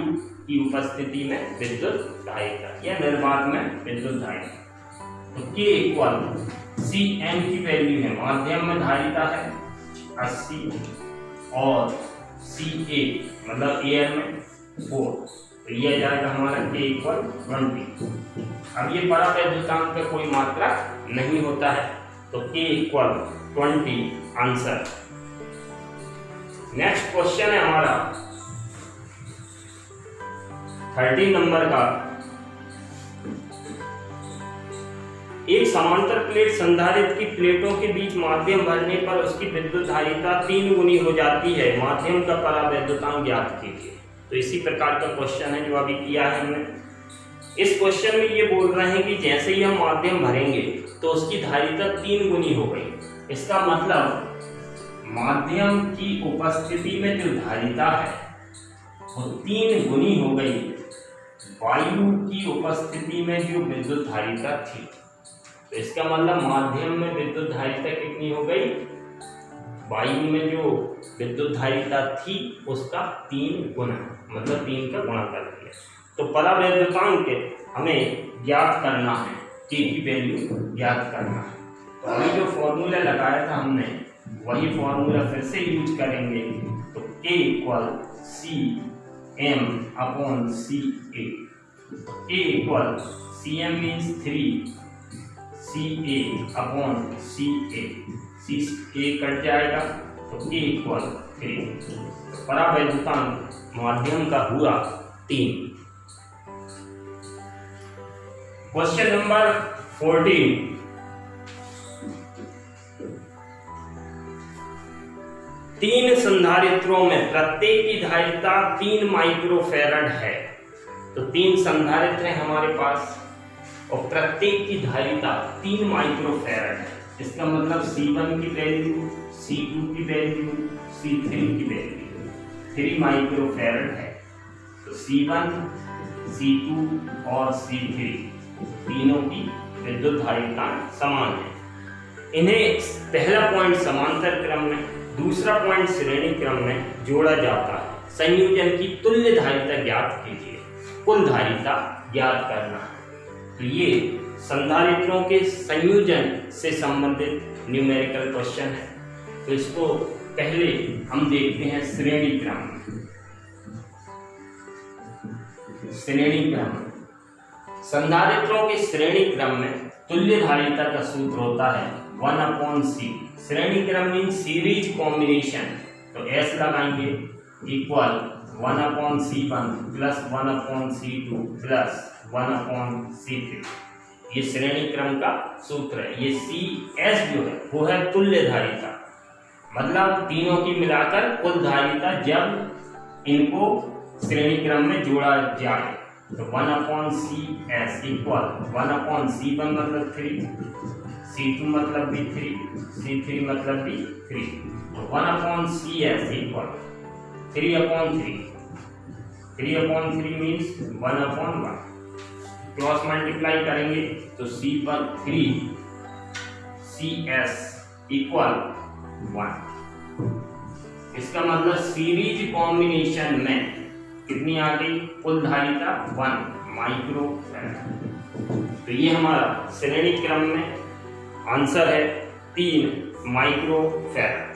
की उपस्थिति में विद्युत धारिता या निर्वात में विद्युत धारिता। तो K इक्वल CM की वैल्यू है, माध्यम में धारिता है 80 और CA मतलब एयर में 4, तो यह जाएगा हमारा K इक्वल 20। अब ये परावैद्युतांक का कोई मात्रा नहीं होता है, तो K equal 20 answer. Next question है हमारा 13 नंबर का। एक समांतर प्लेट संधारित्र की प्लेटों के बीच माध्यम भरने पर उसकी विद्युत धारिता 3 गुनी हो जाती है। माध्यम का परावैद्युतांक ज्ञात कीजिए। तो इसी प्रकार का क्वेश्चन है जो अभी किया है हमने। इस क्वेश्चन में ये बोल रहे हैं कि जैसे ही हम माध्यम भरेंगे तो उसकी धारिता 3 गुनी हो गई। इसका मतलब माध्यम की उपस्थिति में जो धारिता है वो 3 गुनी हो गई वायु की उपस्थिति में जो विद्युत धारिता थी। तो इसका मतलब माध्यम में विद्युत धारिता कितनी हो गई, वायु में जो विद्युत धारिता थी उसका 3 गुना, मतलब 3 का गुणा कर दिया। तो परावैद्युतांक हमें ज्ञात करना है, K की वैल्यू ज्ञात करना है। तो अभी जो फॉर्मूला लगाया था हमने वही फॉर्मूला फिर से यूज करेंगे। तो K equal CM upon CA। K equal CM means 3, CA upon CA, CA cut जाएगा तो K इक्वल 3। परावैद्युतांक माध्यम का हुआ 3। Question number 14। तीन संधारित्रों में प्रत्येक की धारिता 3 माइक्रोफैरड है। तो 3 संधारित्र हैं हमारे पास और प्रत्येक की धारिता 3 माइक्रोफैरड है। इसका मतलब C1 की वैल्यू, C2 की वैल्यू, C3 की वैल्यू 3 माइक्रोफैरड है। तो C1, C2 और C3 तीनों की विद्युत धारिता समान है। इन्हें पहला पॉइंट समांतर क्रम में, दूसरा पॉइंट श्रेणी क्रम में जोड़ा जाता है। संयोजन की तुल्य धारिता ज्ञात कीजिए। कुल धारिता ज्ञात करना है। तो ये संधारित्रों के संयोजन से संबंधित न्यूमेरिकल क्वेश्चन है। तो इसको पहले हम देखते हैं श्रेणी क्रम। श्रेणी क्रम, संधारित्रों के श्रेणी क्रम में तुल्य धारिता का सूत्र होता है 1/c। श्रेणी क्रम मीन सीरीज कॉम्बिनेशन, तो S लगाएंगे equal 1/c1 plus 1/c2 plus 1/c3। ये श्रेणी क्रम का सूत्र है। ये CS जो है वो है तुल्य धारिता, मतलब तीनों की मिलाकर कुल धारिता जब इनको श्रेणी क्रम में जोड़ा जाए। तो 1/CS इक्वल 1/c1 मतलब 3, C2 मतलब भी 3, C3 मतलब भी 3। तो 1/CS equal 3/3। 3/3 means 1/1। Cross multiply करेंगे तो C3 CS इक्वल 1। इसका मतलब सीरीज कॉम्बिनेशन में कितनी आ गई कुल धारिता 1 माइक्रो फैराड। तो ये हमारा श्रेणी क्रम में आंसर है 3 माइक्रो फैराड।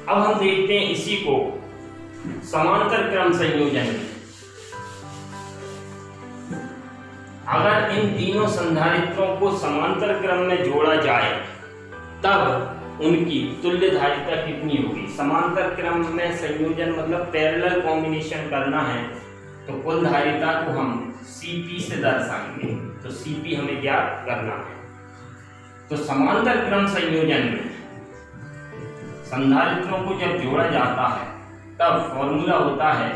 अब हम देखते हैं इसी को समांतर क्रम संयोजन में। अगर इन तीनों संधारित्रों को समांतर क्रम में जोड़ा जाए तब उनकी तुल्य धारिता कितनी होगी। समांतर क्रम में संयोजन मतलब पैरेलल कॉम्बिनेशन करना है, तो कुल धारिता को हम Cp से दर्शाएंगे। तो Cp हमें ज्ञात करना है। तो समांतर क्रम संयोजन में संधारित्रों को जब जोड़ा जाता है तब फॉर्मूला होता है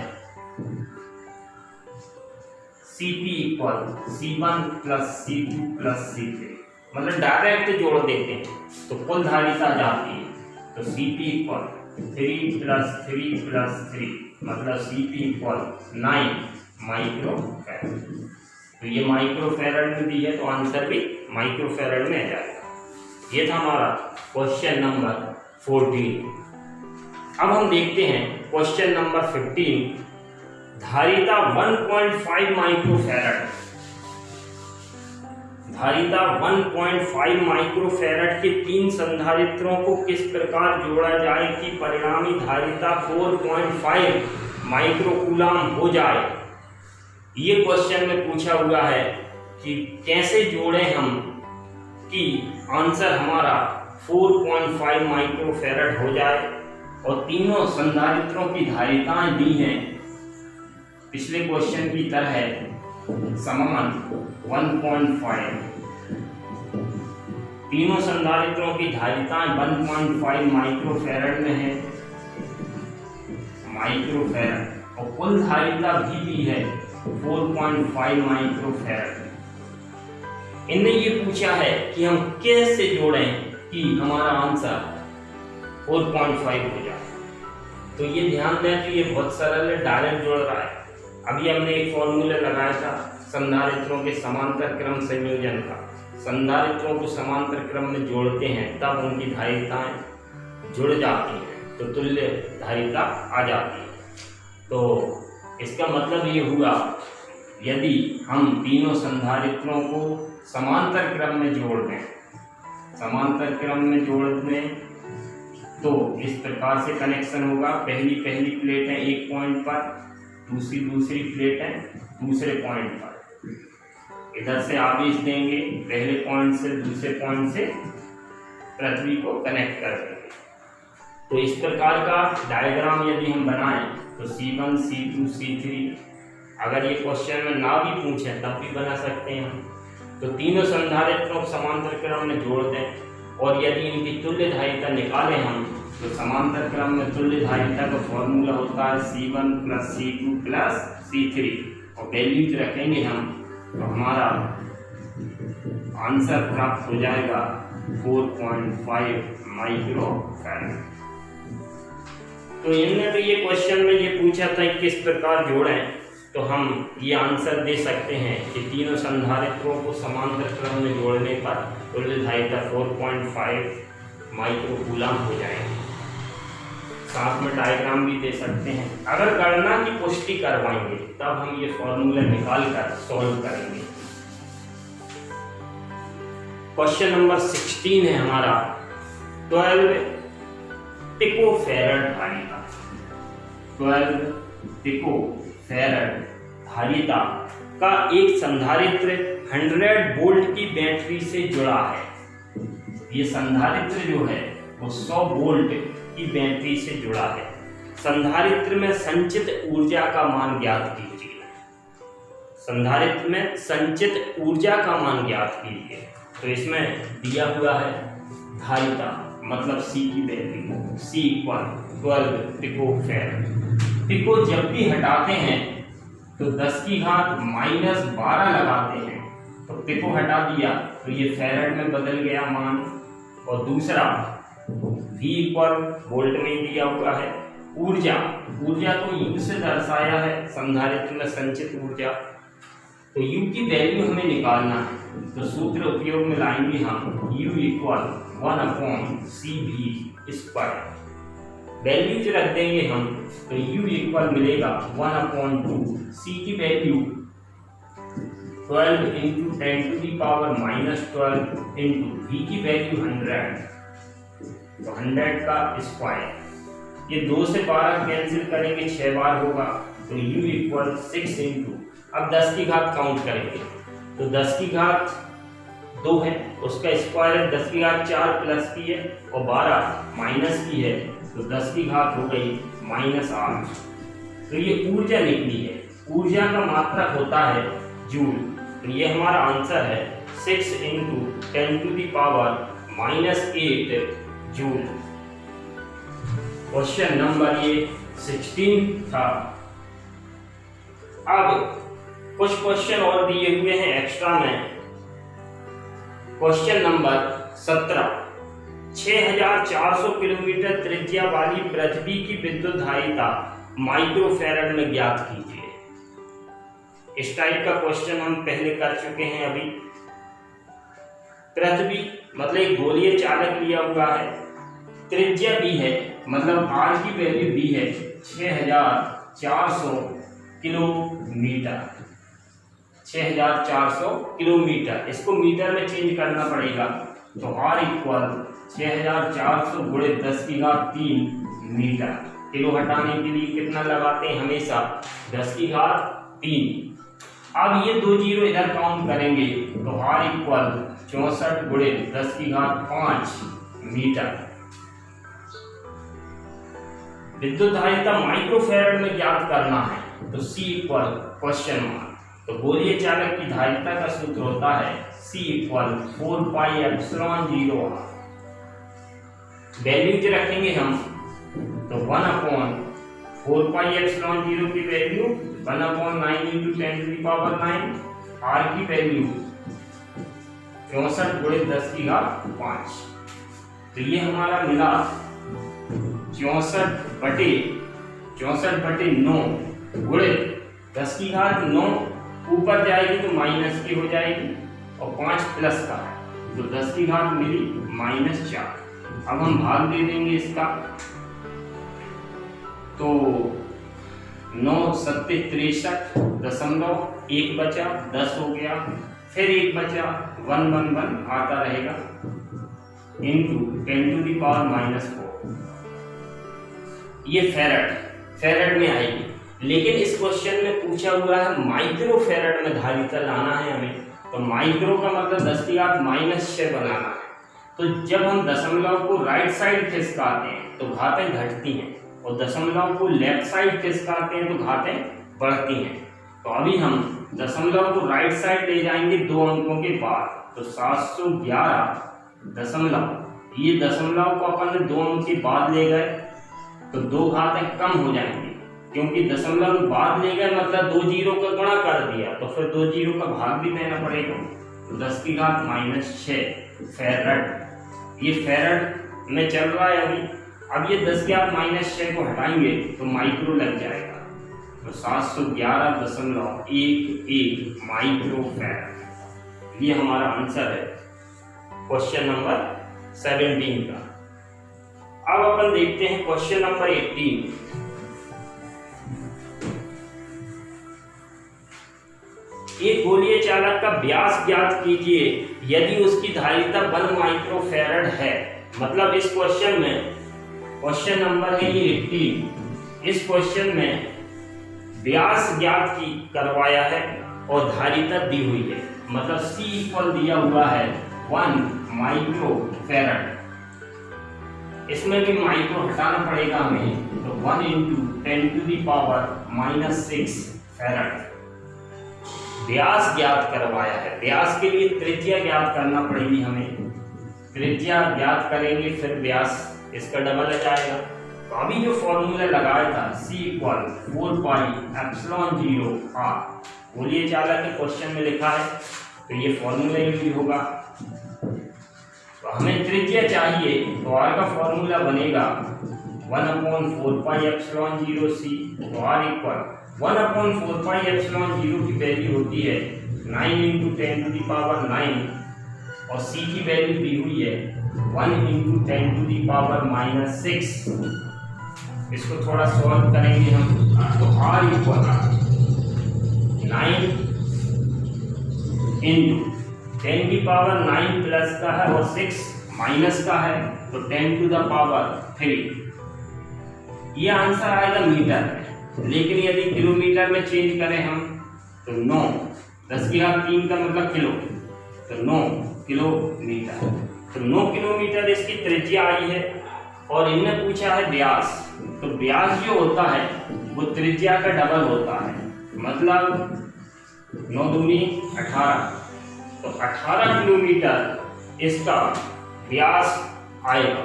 Cp equal C1 plus C2 plus C3, मतलब डायरेक्ट जोड़ देते हैं तो कुल धारिता आ जाती है। तो Cp इक्वल 3 प्लस 3 प्लस 3, मतलब Cp इक्वल 9 माइक्रो फैराड। तो ये माइक्रो फैराड में दी है तो आंसर भी माइक्रो फैराड में आ जाएगा। ये था हमारा क्वेश्चन नंबर 14। अब हम देखते हैं क्वेश्चन नंबर 15। धारिता 1.5 माइक्रो फैराड। धारिता 1.5 माइक्रो फैराड के 3 संधारित्रों को किस प्रकार जोड़ा जाए कि परिणामी धारिता 4.5 माइक्रो कूलाम हो जाए। ये क्वेश्चन में पूछा हुआ है कि कैसे जोड़े हम कि आंसर हमारा 4.5 माइक्रो फैराड हो जाए। और तीनों संधारित्रों की धारिताएं दी हैं पिछले क्वेश्चन की तरह समान 1.5। तीनों संधारित्रों की धारिताएं 1.5 माइक्रो फैराड में है, माइक्रो फैराड, और कुल धारिता भी दी है 4.5 माइक्रो फैराड। इनने ये पूछा है कि हम कैसे जोड़ें कि हमारा आंसर 4.5 हो जाए। तो ये ध्यान दें कि ये बहुत सरल है, डायरेक्ट जोड़ रहा है। अभी हमने एक फॉर्मूला लगाया था संधारित्रों के समांतर क्रम संयोजन का। संधारित्रों को समांतर क्रम में जोड़ते हैं तब उनकी धारिताएं जुड़ जाती हैं, तो तुल्य धारिता आ जाती है। तो इसका मतलब ये हुआ यदि हम तीनों संधारित्रों को समांतर क्रम में जोड़ दें, समांतर क्रम में जोड़ दें तो इस प्रकार से कनेक्शन होगा। पहली प्लेट है एक पॉइंट पर, दूसरी प्लेट है दूसरे पॉइंट पर। इधर से आवेश देंगे पहले पॉइंट से दूसरे पॉइंट से पृथ्वी को कनेक्ट कर देंगे। तो इस प्रकार का डायग्राम यदि हम बनाएं तो C1 C2 C3, अगर ये क्वेश्चन में ना भी पूछे तब भी बना सकते हैं हम। तो तीनों संधारित्रों को समांतर क्रम में जोड़ दें और यदि इनकी तुल्य धारिता निकालें हम तो समांतर क्रम में तुल्य धारिता का फॉर्मूला होता है C1 plus C2 plus C3, और वैल्यूज रखेंगे हम तो हमारा आंसर प्राप्त हो जाएगा 4.5 माइक्रो फैराड। तो इनने तो ये क्वेश्चन में ये पूछा था किस प्रकार जोड़ें, तो हम ये आंसर दे सकते हैं कि तीनों संधारित्रों को समांतर क्रम में जोड़ने पर तुल्य धारिता 4.5 माइक्रो कूलाम हो जाएगी। साथ में डायग्राम भी दे सकते हैं। अगर गणना की पुष्टि करवाएंगे तब हम ये फॉर्मूला निकाल कर सॉल्व करेंगे। क्वेश्चन नंबर 16 है हमारा 12 पिकोफैरड धारिता। 12 पिकोफैरड धारिता का एक संधारित्र 100 वोल्ट की बैटरी से जुड़ा है। ये संधारित्र जो है वो 100 वोल्ट की बैटरी से जुड़ा है। संधारित्र में संचित ऊर्जा का मान ज्ञात कीजिए। संधारित्र में संचित ऊर्जा का मान ज्ञात कीजिए। तो इसमें दिया हुआ है धारिता मतलब C की वैल्यू C = 12 पिकोफैरड। पिको जब भी हटाते हैं तो 10 की घात -12 लगाते हैं तो पिको हटा दिया तो ये फैरड में बदल गया मान। और दूसरा V = वोल्ट में दिया हुआ है। ऊर्जा को U से दर्शाया है, संधारित्र में संचित ऊर्जा। तो U की वैल्यू हमें निकालना है तो सूत्र उपयोग में लाएंगे हम U = 1/CV²। वैल्यूज रख देंगे हम तो U मिलेगा 1/2। C की वैल्यू 12 × 10⁻⁻12 V की वैल्यू 100 तो 100 का स्क्वायर। ये 2 से 12 कैंसिल करेंगे 6 बार होगा तो U = 6 × अब 10 की घात काउंट करेंगे तो 10 की घात 2 है उसका स्क्वायर है 10 की घात 4 प्लस की है और 12 माइनस की है तो 10 की घात हो गई -8। तो ये ऊर्जा निकली है। ऊर्जा का मात्रक होता है जूल। तो ये हमारा आंसर है 6 × 10⁻⁻8 जूल। क्वेश्चन नंबर ये 16 था। अब कुछ क्वेश्चन और दिए हुए हैं एक्स्ट्रा में। क्वेश्चन नंबर 17 6400 किलोमीटर त्रिज्या वाली पृथ्वी की विद्युत धारिता माइक्रोफैरड में ज्ञात कीजिए। इस टाइप का क्वेश्चन हम पहले कर चुके हैं। अभी पृथ्वी मतलब एक गोलीय चालक लिया हुआ है, त्रिज्या b है मतलब r की वैल्यू b है 6400 किलोमीटर। 6400 किलोमीटर, इसको मीटर में चेंज करना पड़ेगा तो R = 6400 × 10⁻³ मीटर। किलो हटाने के लिए कितना लगाते हैं हमेशा 10⁻³ अब ये 2 जीरो इधर काउंट करेंगे तो R = 64 × 10⁵ मीटर। विद्युत धारिता माइक्रोफैरड में ज्ञात करना है तो C = तो गोलीय चालक की धारिता का सूत्र होता है C = 4πε0r। वैल्यूज रखेंगे हम तो 1/4πε0 की वैल्यू 1/9 × 10⁹ r की वैल्यू 64 × 10⁵ तो ये हमारा मिला 64/9 × 10⁹ ऊपर जाएगी तो माइनस की हो जाएगी और 5 प्लस का है तो 10⁻³ मिली -4। अब हम भाग दे देंगे इसका तो 9 7 63 1 बचा 10 हो गया फिर 1 बचा 1 1 1 आता रहेगा × 10⁻⁻4। ये फैरड में आएगी। लेकिन इस क्वेश्चन में पूछा हुआ है माइक्रोफैरड में धारिता लाना है हमें। तो माइक्रो का मतलब 10⁻⁻6 बनाना है। तो जब हम दशमलव को राइट साइड खिसकाते हैं तो घातें घटती हैं और दशमलव को लेफ्ट साइड खिसकाते हैं तो घातें बढ़ती हैं। तो अभी हम दशमलव को राइट साइड ले जाएंगे 2 अंकों के बाद तो 711 दशमलव, ये दशमलव को अपन 2 अंक के बाद ले गए तो 2 घातें कम हो जाएंगी क्योंकि दशमलव बाद ले गए मतलब 2 जीरो का गुणा कर दिया तो फिर 2 जीरो का भाग भी देना पड़ेगा तो 10⁻⁻6 फैरड। ये फैरड में चल रहा है अभी। अब ये 10⁻⁻6 को हटाएंगे तो माइक्रो लग जाएगा तो 711.11 माइक्रोफैरड। ये हमारा आंसर है क्वेश्चन नंबर 17 का। अब अपन देखते हैं क्वेश्चन नंबर 18। एक गोलीय चालक का व्यास ज्ञात कीजिए यदि उसकी धारिता 1 माइक्रोफैरड है। मतलब इस क्वेश्चन में, क्वेश्चन नंबर है ये 18, इस क्वेश्चन में व्यास ज्ञात की करवाया है और धारिता दी हुई है। मतलब C इक्वल दिया हुआ है 1 माइक्रोफैरड। इसमें भी माइक्रो हटाना पड़ेगा हमें, तो 1 × 10⁻⁻6 फैरड व्यास ज्ञात करवाया है। व्यास के लिए त्रिज्या ज्ञात करना पड़ेगी हमें। त्रिज्या ज्ञात करेंगे फिर व्यास इसका डबल आ जाएगा। तो अभी जो फॉर्मूला लगाया था C = 4πε0r, गोलीय चालक के क्वेश्चन में लिखा है तो ये फॉर्मूला यूज होगा। तो हमें त्रिज्या चाहिए तो r का फॉर्मूला बनेगा 1/4πε0c। तो r इक्वल 1/4πε0 की वैल्यू होती है 9 × 10⁻9 और c की वैल्यू दी हुई है 1 × 10⁻⁻6। इसको थोड़ा सॉल्व करेंगे हम, तो r इक्वल 9 × 10⁻9 प्लस का है और 6 माइनस का है, तो 10⁻3। यह आंसर आएगा मीटर में। लेकिन यदि किलोमीटर में चेंज करें हम तो 9, 10⁻³ का मतलब किलो, तो 9 किलोमीटर। तो 9 किलोमीटर इसकी त्रिज्या आई है और इनने पूछा है व्यास। तो व्यास जो होता है वो त्रिज्या का डबल होता है। मतलब 9 दूनी 18, तो 18 किलोमीटर इसका व्यास आएगा।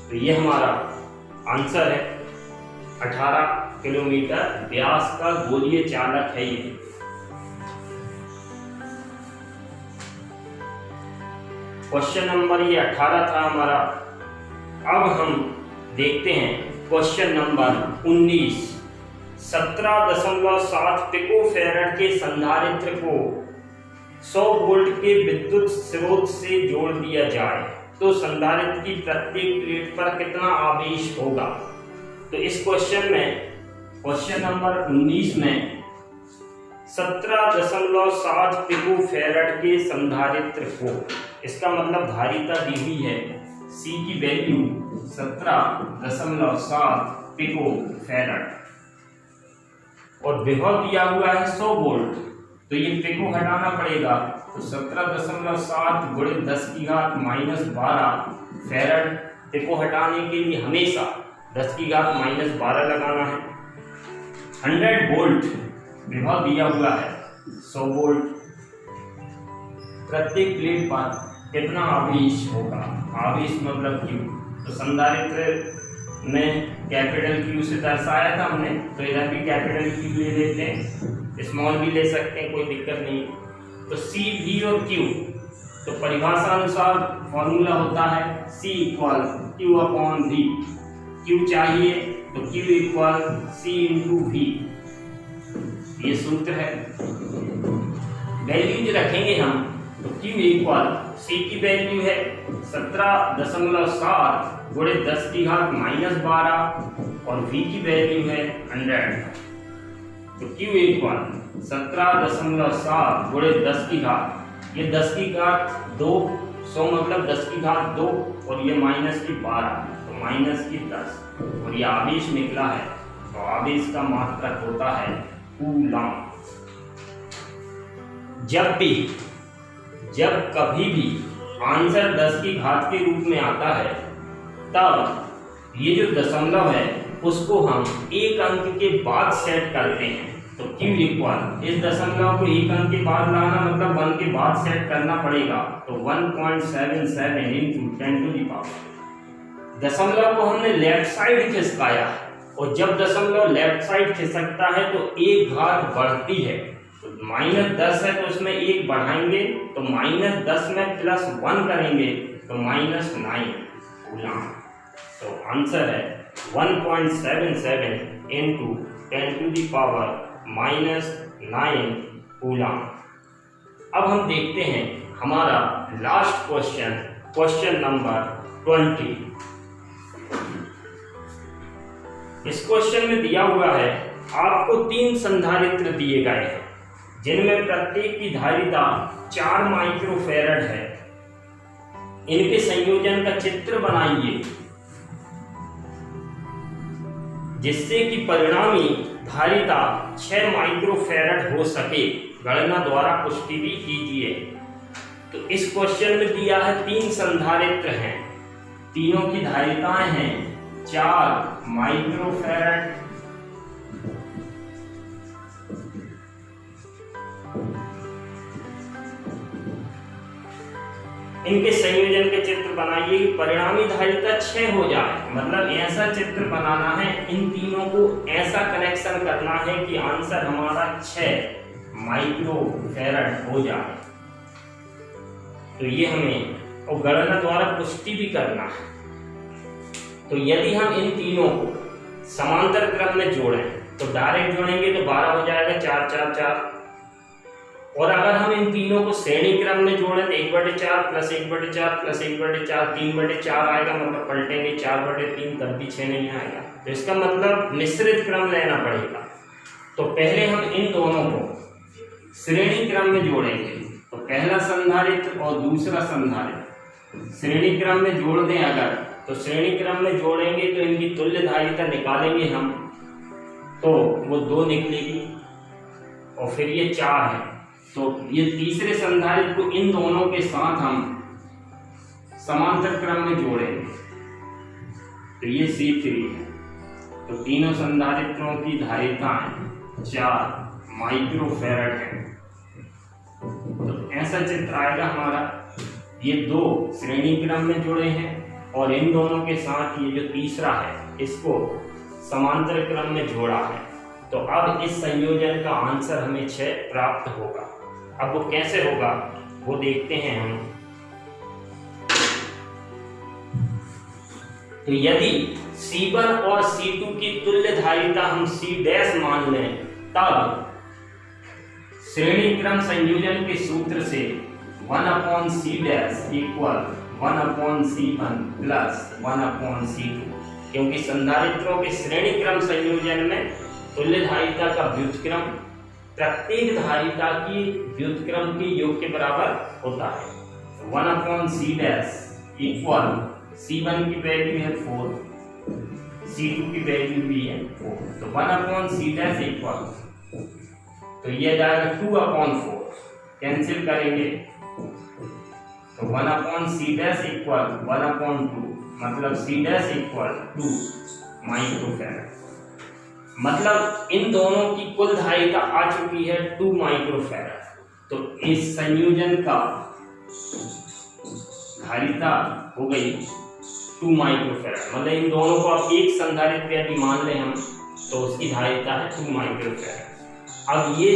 तो ये हमारा आंसर है, 18 किलोमीटर व्यास का गोलीय चालक है ये। क्वेश्चन नंबर ये 18 था हमारा। अब हम देखते हैं क्वेश्चन नंबर 19। 17.7 पिकोफैरड के संधारित्र को 100 वोल्ट के विद्युत स्रोत से जोड़ दिया जाए तो संधारित्र की प्रत्येक प्लेट पर कितना आवेश होगा। तो इस क्वेश्चन में, क्वेश्चन नंबर 19 में 17.7 पिकोफैरड के संधारित्र को, इसका मतलब धारिता दी हुई है C की वैल्यू 17.7 पिकोफैरड और विभव दिया हुआ है 100 वोल्ट। तो ये पिको हटाना पड़ेगा, तो 17.7 × 10⁻⁻12 फैरड। पिको हटाने के लिए हमेशा 10⁻⁻12 लगाना है। 100 वोल्ट विभव दिया हुआ है 100 वोल्ट। प्रत्येक प्लेट पर कितना आवेश होगा, आवेश मतलब Q। तो संधारित्र में कैपिटल Q से दर्शाया था हमने, तो इधर भी कैपिटल Q ले लेते हैं, स्मॉल भी ले सकते हैं, कोई दिक्कत नहीं। तो C, V और Q, तो परिभाषा अनुसार फॉर्मूला होता है C = Q/V। Q चाहिए तो Q = C × V, ये सूत्र है। वैल्यूज रखेंगे हम, तो Q = C की वैल्यू है 17.7 × 10⁻⁻12 और V की वैल्यू है 100। तो Q = 17.7 × 10⁻, ये 10⁻2, 100 मतलब 10⁻2 और ये -12, तो -10 और ये आवेश निकला है। तो आवेश का मात्रक होता है कूलम। जब कभी भी आंसर 10 की घात के रूप में आता है तब ये जो दशमलव है उसको हम एक अंक के बाद सेट करते हैं। तो Q = इस दशमलव को एक अंक के बाद लाना, मतलब 1 के बाद सेट करना पड़ेगा। तो 1.77 × 10⁻। दशमलव को हमने लेफ्ट साइड खिसकाया और जब दशमलव लेफ्ट साइड खिसकता है तो एक घात बढ़ती है। तो -10 है तो उसमें 1 बढ़ाएंगे, तो -10 में +1 करेंगे तो -9 कूलम। तो आंसर है 1.77 × 10⁻⁻9 कूलम। अब हम देखते हैं हमारा लास्ट क्वेश्चन, क्वेश्चन नंबर 20। इस क्वेश्चन में दिया हुआ है आपको 3 संधारित्र दिए गए हैं। जिनमें प्रत्येक की धारिता 4 माइक्रोफैरड है। इनके संयोजन का चित्र बनाइए जिससे कि परिणामी धारिता 6 माइक्रोफैरड हो सके। गणना द्वारा पुष्टि भी कीजिए। तो इस क्वेश्चन में दिया है 3 संधारित्र हैं, तीनों की धारिताएं हैं 4 माइक्रोफैरड, इनके संयोजन के चित्र बनाइए कि परिणामी धारिता 6 हो जाए। मतलब ऐसा चित्र बनाना है, इन तीनों को ऐसा कनेक्शन करना है कि आंसर हमारा 6 माइक्रोफैरड हो जाए। तो ये हमें और गणना द्वारा पुष्टि भी करना है। तो यदि हम इन तीनों को समांतर क्रम में जोड़ें तो डायरेक्ट जोड़ेंगे तो 12 हो जाएगा, 4 4 4। और अगर हम इन तीनों को श्रेणी क्रम में जोड़ें तो 1/4 प्लस 1/4 प्लस 1/4 3/4 आएगा। मतलब पलटेंगे 4/3 तब भी 6 नहीं आएगा। तो इसका मतलब मिश्रित क्रम लेना पड़ेगा। तो पहले हम इन दोनों को श्रेणी क्रम में जोड़ेंगे। तो पहला संधारित्र और दूसरा संधारित्र श्रेणी क्रम में जोड़ दें अगर, तो श्रेणी क्रम में जोड़ेंगे तो इनकी तुल्य धारिता निकालेंगे हम, तो वो 2 निकलेगी और फिर ये 4 है। तो ये तीसरे संधारित्र को इन दोनों के साथ हम समांतर क्रम में जोड़ेंगे तो ये C3 है। तो तीनों संधारित्रों की धारिताएं 4 माइक्रोफैरड है। तो ऐसा चित्र आएगा हमारा। ये 2 श्रेणी क्रम में जुड़े हैं और इन दोनों के साथ ये जो तीसरा है इसको समांतर क्रम में जोड़ा है। तो अब इस संयोजन का आंसर हमें 6 प्राप्त होगा। अब वो कैसे होगा वो देखते हैं हम। तो यदि C1 और C2 की तुल्य धारिता हम C' मान लें, तब श्रेणी क्रम संयोजन के सूत्र से 1/C' equal 1/C1 plus 1/C2, क्योंकि संधारित्रों के श्रेणी क्रम संयोजन में तुल्य धारिता का व्युत्क्रम प्रत्येक धारिता की व्युत्क्रम के योग के बराबर होता है। 1/C' इक्वल C1 की वैल्यू है 4, C2 की वैल्यू भी है 4। तो 1/C' इक्वल, तो ये जाएगा 2/4, कैंसिल करेंगे तो 1/C' इक्वल 1/2, मतलब C' इक्वल 2 माइक्रोफैरड। मतलब इन दोनों की कुल धारिता आ चुकी है 2 माइक्रोफैरड। तो इस संयोजन का धारिता हो गई 2 माइक्रोफैरड। मतलब इन दोनों को आप एक संधारित्र यदि मान लें हम तो उसकी धारिता है 2 माइक्रोफैरड। अब ये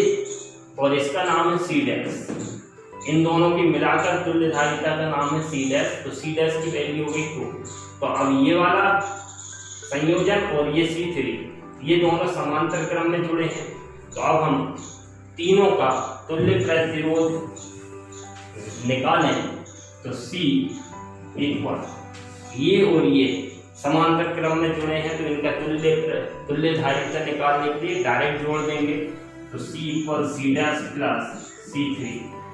और इसका नाम है C', इन दोनों की मिलाकर तुल्य धारिता का नाम है C'। तो C' की वैल्यू हो गई 2। तो अब ये वाला संयोजन और ये C3 ये दोनों समांतर क्रम में जुड़े हैं। तो अब हम तीनों का तुल्य प्रतिरोध निकालें तो C इक्वल, ये और ये समांतर क्रम में जुड़े हैं तो इनका तुल्य धारिता निकालने के लिए डायरेक्ट जोड़ देंगे। तो C equal C' plus C3।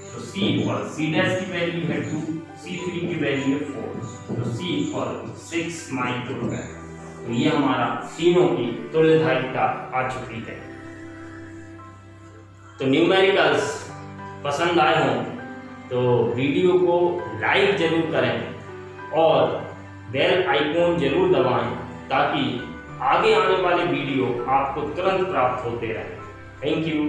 तो C इक्वल C' की वैल्यू है 2, C3 की वैल्यू है 4। तो C इक्वल 6 माइक्रोफैरड। तो ये हमारा तीनों की तुल्य धारिता आ चुकी है। तो न्यूमेरिकल्स पसंद आए हों तो वीडियो को लाइक जरूर करें और बेल आइकॉन जरूर दबाएं ताकि आगे आने वाले वीडियो आपको तुरंत प्राप्त होते रहें। Thank you.